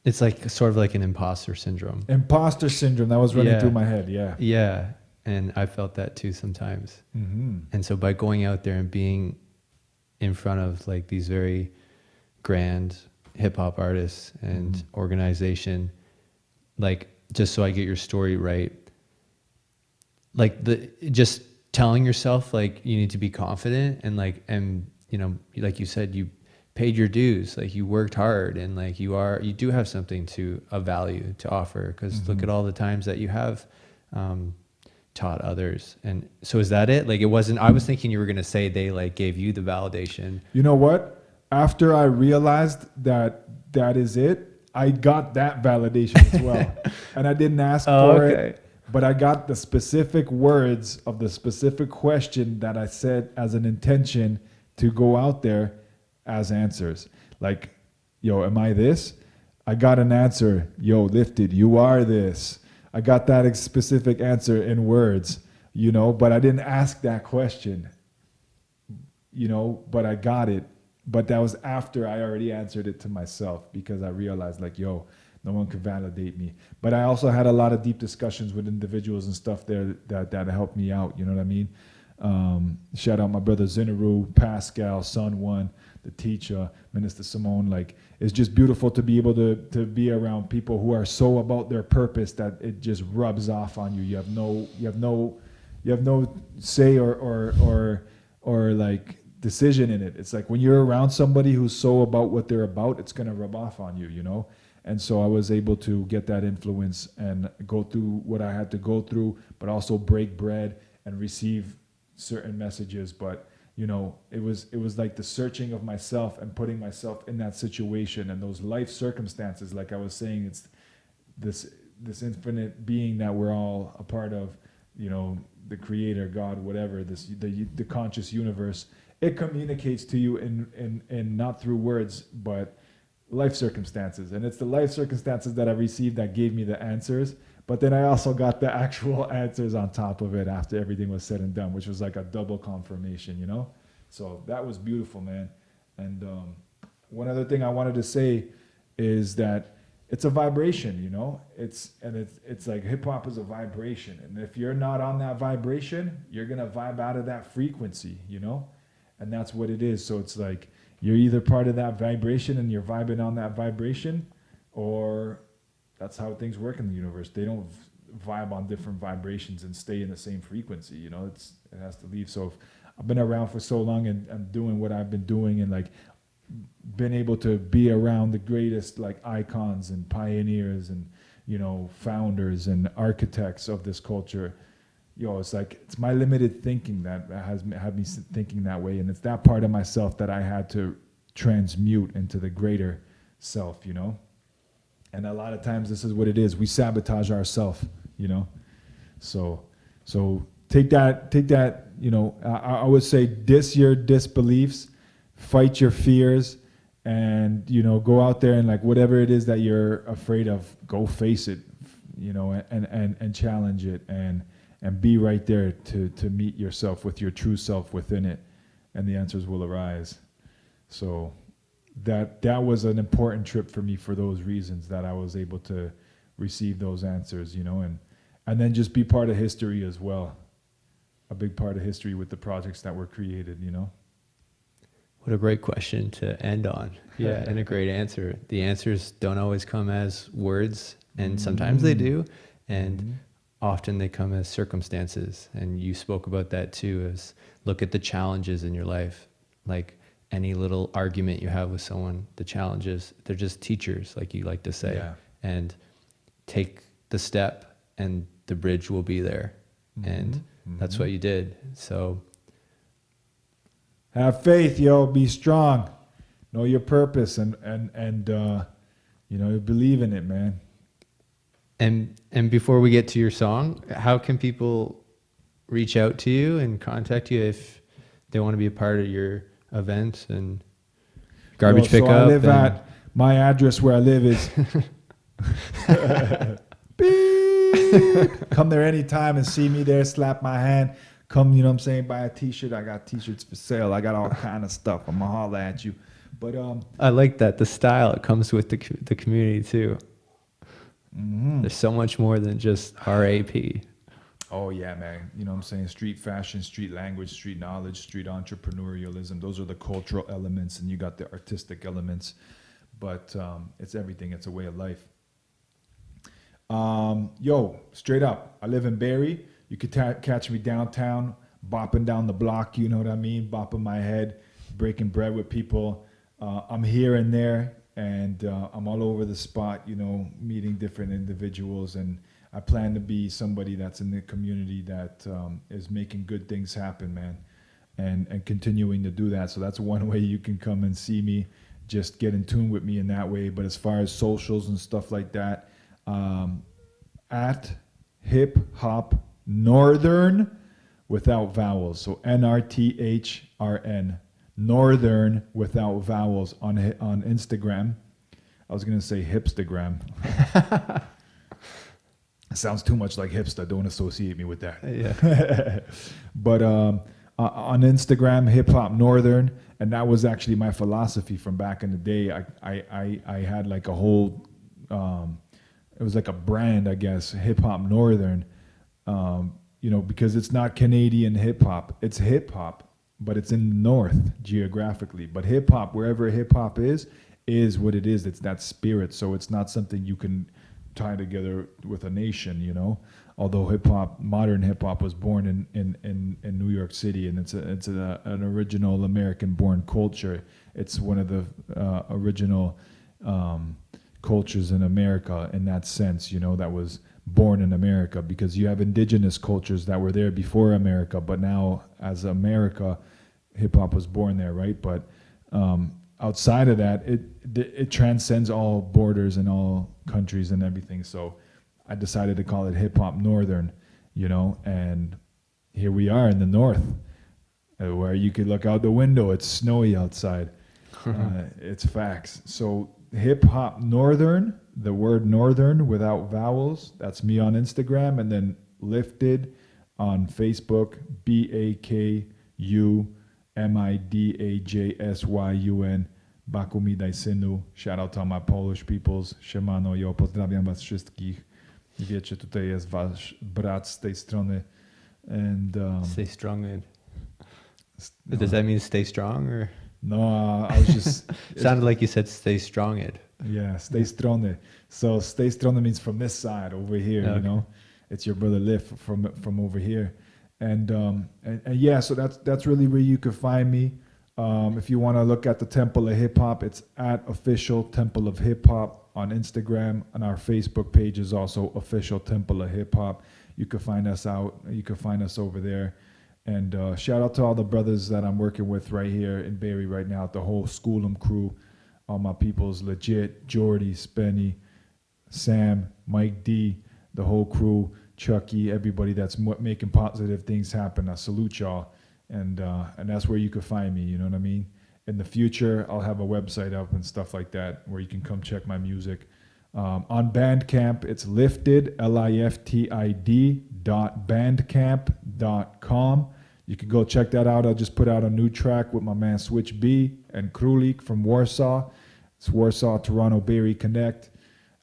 it's like sort of like an imposter syndrome. Imposter syndrome, that was running through my head, yeah. Yeah, and I felt that too sometimes. Mm-hmm. And so by going out there and being in front of like these very grand hip hop artists and organization, like just so I get your story right, like just telling yourself like you need to be confident and like you said, you paid your dues, like you worked hard, and like you do have something of value to offer, because look at all the times that you have taught others. And so is that it? Like, it wasn't, I was thinking you were going to say they like gave you the validation. You know what? After I realized that is it, I got that validation as well. And I didn't ask for it, but I got the specific words of the specific question that I said as an intention to go out there as answers. Like, yo, am I this? I got an answer. Yo, Liftid, you are this. I got that specific answer in words, but I didn't ask that question, but I got it. But that was after I already answered it to myself, because I realized like, yo, no one could validate me. But I also had a lot of deep discussions with individuals and stuff there that helped me out. You know what I mean? Shout out my brother Zinaru, Pascal, Son One, the teacher, Minister Simone. Like, it's just beautiful to be able to be around people who are so about their purpose that it just rubs off on you. You have no say or like decision in it. It's like when you're around somebody who's so about what they're about, it's gonna rub off on you, And so I was able to get that influence and go through what I had to go through, but also break bread and receive certain messages. But it was like the searching of myself and putting myself in that situation and those life circumstances. Like I was saying, it's this infinite being that we're all a part of, the creator, God, whatever, the conscious universe. It communicates to you in not through words, but life circumstances. And it's the life circumstances that I received that gave me the answers. But then I also got the actual answers on top of it after everything was said and done, which was like a double confirmation, So that was beautiful, man. And one other thing I wanted to say is that it's a vibration, It's like hip hop is a vibration. And if you're not on that vibration, you're going to vibe out of that frequency, And that's what it is. So it's like you're either part of that vibration and you're vibing on that vibration, or that's how things work in the universe. They don't vibe on different vibrations and stay in the same frequency. It has to leave. So I've been around for so long and I'm doing what I've been doing and like been able to be around the greatest like icons and pioneers and founders and architects of this culture. It's like it's my limited thinking that has had me thinking that way, and it's that part of myself that I had to transmute into the greater self. And a lot of times this is what it is. We sabotage ourselves, So take that, I would say diss your disbeliefs, fight your fears, and, go out there and like whatever it is that you're afraid of, go face it, and challenge it and be right there to meet yourself with your true self within it, and the answers will arise. So that was an important trip for me for those reasons, that I was able to receive those answers, and then just be part of history as well. A big part of history with the projects that were created, What a great question to end on. Yeah, and a great answer. The answers don't always come as words, and sometimes they do. And often they come as circumstances. And you spoke about that too, as look at the challenges in your life. Like any little argument you have with someone, the challenges, they're just teachers, like you like to say. Yeah. And take the step and the bridge will be there. And that's what you did. So have faith, yo. Be strong. Know your purpose, and you know, believe in it, man. And before we get to your song, how can people reach out to you and contact you if they want to be a part of your events and garbage pickup? So I live at my address where I live is. Beep. Come there anytime and see me there. Slap my hand. Come, you know what I'm saying? Buy a T-shirt. I got T-shirts for sale. I got all kind of stuff. I'm gonna holler at you. But I like that, the style. It comes with the community too. There's so much more than just RAP. Oh yeah, man. You know what I'm saying? Street fashion, street language, street knowledge, street entrepreneurialism. Those are the cultural elements, and you got the artistic elements. But it's everything. It's a way of life. Yo, straight up. I live in Barrie. You could catch me downtown, bopping down the block. You know what I mean? Bopping my head, breaking bread with people. I'm here and there, and I'm all over the spot, you know, meeting different individuals. And I plan to be somebody that's in the community that is making good things happen, man, and continuing to do that. So that's one way you can come and see me, just get in tune with me in that way. But as far as socials and stuff like that, at Hip Hop Northern without vowels. So NRTHRN. Northern without vowels on Instagram. I was gonna say hipstagram. Sounds too much like hipster. Don't associate me with that. Yeah. But on Instagram, Hip Hop Northern, and that was actually my philosophy from back in the day. I had like a whole, it was like a brand, I guess, Hip Hop Northern. You know, because it's not Canadian hip hop. It's hip hop, but it's in the north geographically. But hip hop, wherever hip hop is what it is. It's that spirit. So it's not something you can tie together with a nation, you know. Although hip hop, modern hip hop, was born in New York City, and it's an original American-born culture. It's one of the original cultures in America in that sense, you know, that was born in America, because you have indigenous cultures that were there before America, but now as America, hip hop was born there, right? But outside of that, it transcends all borders and all countries and everything. So I decided to call it Hip Hop Northern, you know, and here we are in the north, where you could look out the window. It's snowy outside. It's facts. So Hip Hop Northern, the word northern without vowels, that's me on Instagram, and then Liftid on Facebook, BAKUMIDAJSYUN, Baku mi daj synu. Shout out to all my Polish peoples. Siemano, yo, pozdrawiam was wszystkich. Wiecie, tutaj jest wasz brat z tej strony. And stay strong. Does that mean stay strong, or? No, I was just... Sounded like you said stay strong. Yeah, stay strong. So stay strong means from this side over here, okay. You know. It's your brother Lift from over here. And yeah, so that's really where you can find me. If you want to look at the Temple of Hip Hop, it's at Official Temple of Hip Hop on Instagram, and our Facebook page is also Official Temple of Hip Hop. You can find us over there. And shout out to all the brothers that I'm working with right here in Barrie right now, the whole School'em crew, all my peoples, Legit, Jordy, Spenny, Sam, Mike D, the whole crew, Chucky, everybody that's making positive things happen. I salute y'all. And that's where you can find me, you know what I mean? In the future, I'll have a website up and stuff like that where you can come check my music. On Bandcamp, it's Liftid, liftid.bandcamp.com. You can go check that out. I just put out a new track with my man Switch B and Krulik from Warsaw. It's Warsaw, Toronto, Barrie Connect.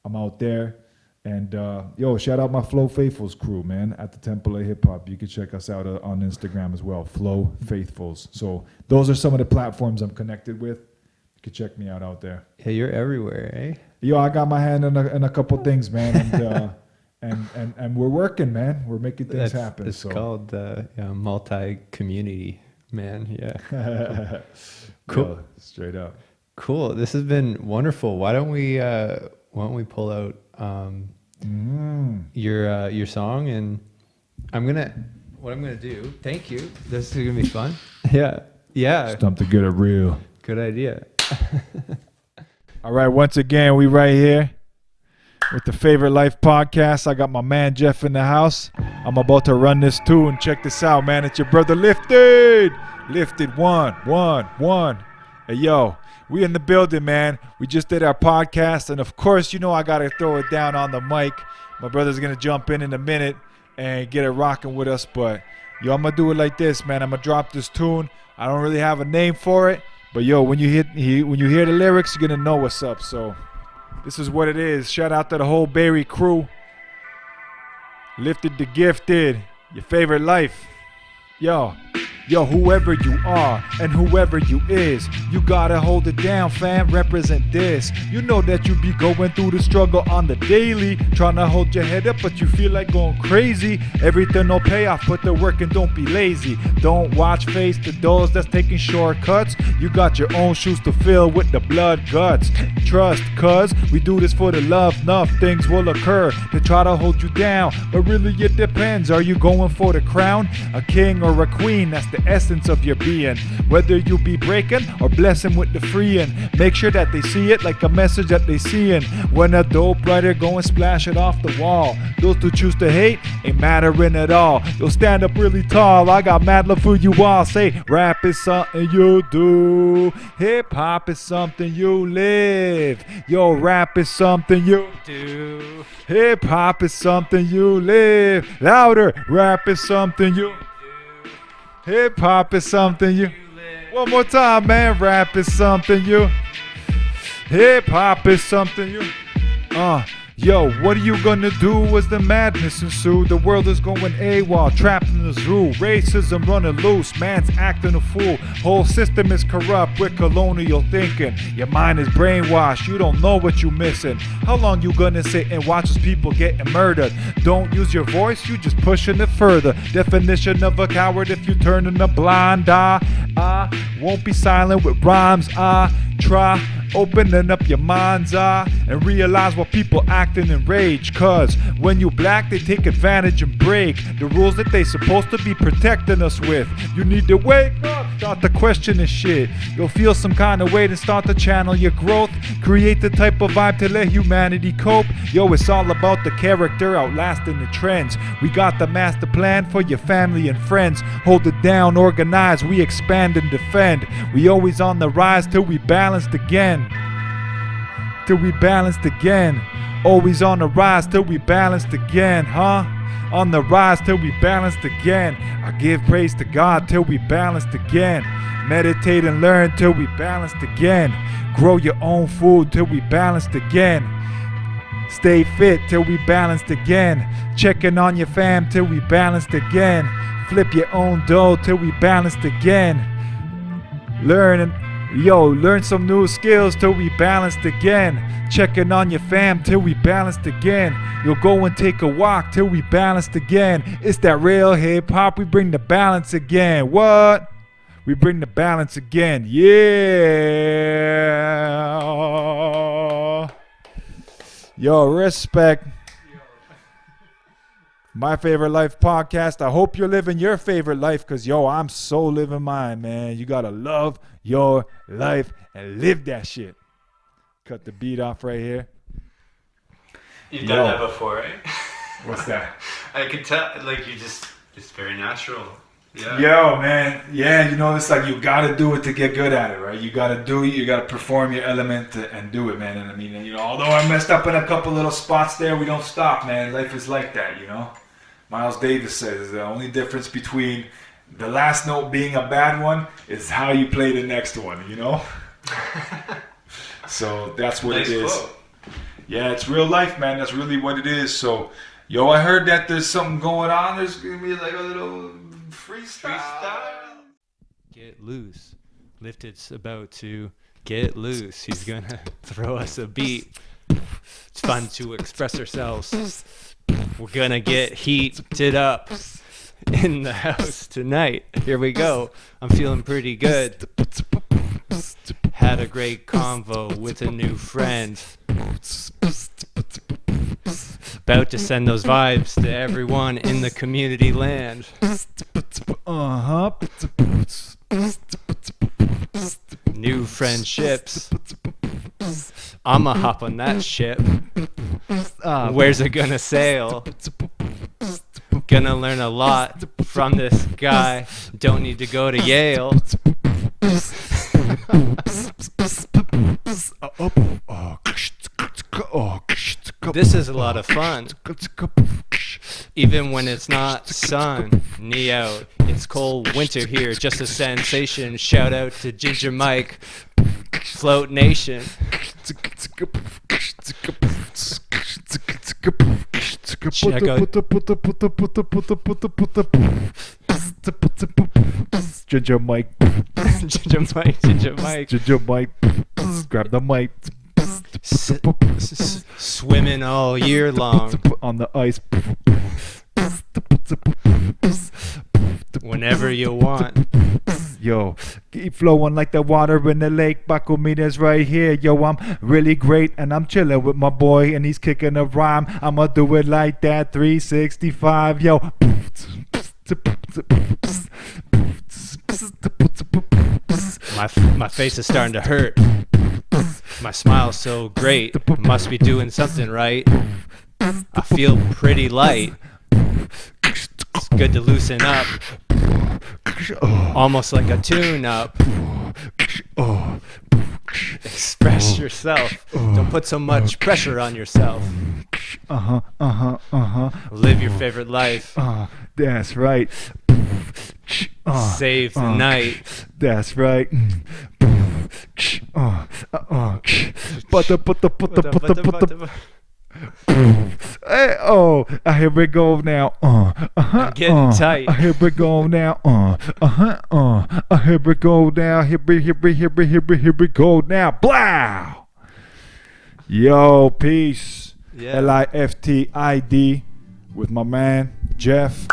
I'm out there. And yo, shout out my Flow Faithfuls crew, man, at the Temple of Hip Hop. You can check us out on Instagram as well, Flow Faithfuls. So those are some of the platforms I'm connected with. You can check me out there. Yeah, you're everywhere, eh? Yo, I got my hand in a couple things, man. And and we're working, man. We're making things happen. It's called multi-community, man. Yeah. Cool. Yo, straight up. Cool. This has been wonderful. Why don't we pull out your song, and what I'm gonna do. Thank you. This is gonna be fun. Yeah. It's time to get it real. Good idea. All right. Once again, we right here with the Favorite Life podcast. I got my man Jeff in the house. I'm about to run this tune. Check this out, man. It's your brother Liftid. Liftid 111. Hey, yo, we in the building, man. We just did our podcast, and of course, you know I gotta throw it down on the mic. My brother's gonna jump in a minute and get it rocking with us, but yo, I'm gonna do it like this, man. I'm gonna drop this tune. I don't really have a name for it, but yo, when you hear the lyrics, you're gonna know what's up. So this is what it is. Shout out to the whole Barry crew. Liftid the Gifted, your favorite life. Yo, whoever you are and whoever you is, you gotta hold it down, fam, represent this. You know that you be going through the struggle on the daily, trying to hold your head up, but you feel like going crazy. Everything no payoff, put the work and don't be lazy. Don't watch face the those that's taking shortcuts. You got your own shoes to fill with the blood guts. Trust, cuz we do this for the love. Enough things will occur to try to hold you down, but really it depends. Are you going for the crown, a king or a queen? That's the essence of your being. Whether you be breaking or blessing with the freeing, make sure that they see it like a message that they seeing. When a dope writer go and splash it off the wall, those who choose to hate ain't mattering at all. You'll stand up really tall. I got mad love for you all. Say rap is something you do, hip hop is something you live. Yo, rap is something you do, hip hop is something you live. Louder, rap is something you do, hip hop is something you live. One more time, man. Rap is something you, hip hop is something you. Yo, what are you gonna do as the madness ensues? The world is going AWOL, trapped in the zoo. Racism running loose, man's acting a fool. Whole system is corrupt with colonial thinking. Your mind is brainwashed, you don't know what you missing. How long you gonna sit and watch as people getting murdered? Don't use your voice, you just pushing it further. Definition of a coward if you turning a blind eye. I won't be silent with rhymes. I try opening up your mind's eye and realize what people acting in rage. Cause when you black, they take advantage and break the rules that they supposed to be protecting us with. You need to wake up, start to question this shit. You'll feel some kind of way to start to channel your growth. Create the type of vibe to let humanity cope. Yo, it's all about the character outlasting the trends. We got the master plan for your family and friends. Hold it down, organize, we expand and defend. We always on the rise till we balanced again. Till we balanced again. Always on the rise till we balanced again, huh? On the rise till we balanced again. I give praise to God till we balanced again. Meditate and learn till we balanced again. Grow your own food till we balanced again. Stay fit till we balanced again. Checking on your fam till we balanced again. Flip your own dough till we balanced again. Learn some new skills till we balanced again. Checking on your fam till we balanced again. You'll go and take a walk till we balanced again. It's that real hip hop, we bring the balance again. What? We bring the balance again. Yeah. Yo, respect. My Favorite Life podcast. I hope you're living your favorite life, because, yo, I'm so living mine, man. You got to love your life and live that shit. Cut the beat off right here. You've done that before, right? What's that? I could tell, like, it's very natural. Yeah. Yo, man. Yeah, it's like you got to do it to get good at it, right? You got to do it. You got to perform your element and do it, man. And I mean, although I messed up in a couple little spots there, we don't stop, man. Life is like that, Miles Davis says the only difference between the last note being a bad one is how you play the next one, So that's what nice it is. Quote. Yeah, it's real life, man. That's really what it is. So, yo, I heard that there's something going on. There's going to be like a little freestyle. Get loose. Liftid's about to get loose. He's going to throw us a beat. It's fun to express ourselves. We're gonna get heated up in the house tonight. Here we go. I'm feeling pretty good. Had a great convo with a new friend. About to send those vibes to everyone in the community land. Uh-huh. New friendships. I'ma hop on that ship. Where's it gonna sail? Gonna learn a lot from this guy. Don't need to go to Yale. This is a lot of fun. Even when it's not sunny out. It's cold winter here, just a sensation. Shout out to Ginger Mike, Float Nation. Check out Ginger Mike. Ginger Mike. Ginger Mike. Grab the mic. Swimming all year long. On the ice. Whenever you want. Yo, keep flowing like the water in the lake. Bakumina's right here. Yo, I'm really great and I'm chilling with my boy and he's kicking a rhyme. I'ma do it like that 365. Yo. My face is starting to hurt. My smile's so great. Must be doing something right. I feel pretty light. It's good to loosen up. Almost like a tune-up. Express yourself. Don't put so much pressure on yourself. Live your favorite life. That's right. Save the night. That's right. Hey, oh, here we go now. I'm getting tight. Here we go now. Here we go now. Here we go now. Blow. Yo, peace. Yeah. Liftid with my man Jeff.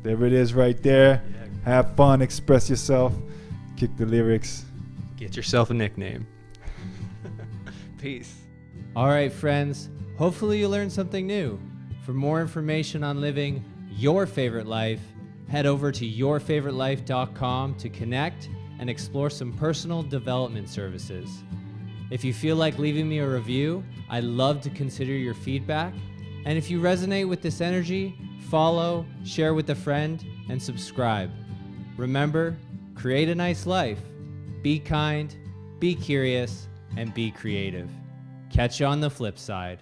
There it is, right there. Yeah. Have fun, express yourself, kick the lyrics. Get yourself a nickname. Peace. All right, friends. Hopefully you learned something new. For more information on living your favorite life, head over to yourfavoritelife.com to connect and explore some personal development services. If you feel like leaving me a review, I'd love to consider your feedback. And if you resonate with this energy, follow, share with a friend, and subscribe. Remember, create a nice life. Be kind, be curious, and be creative. Catch you on the flip side.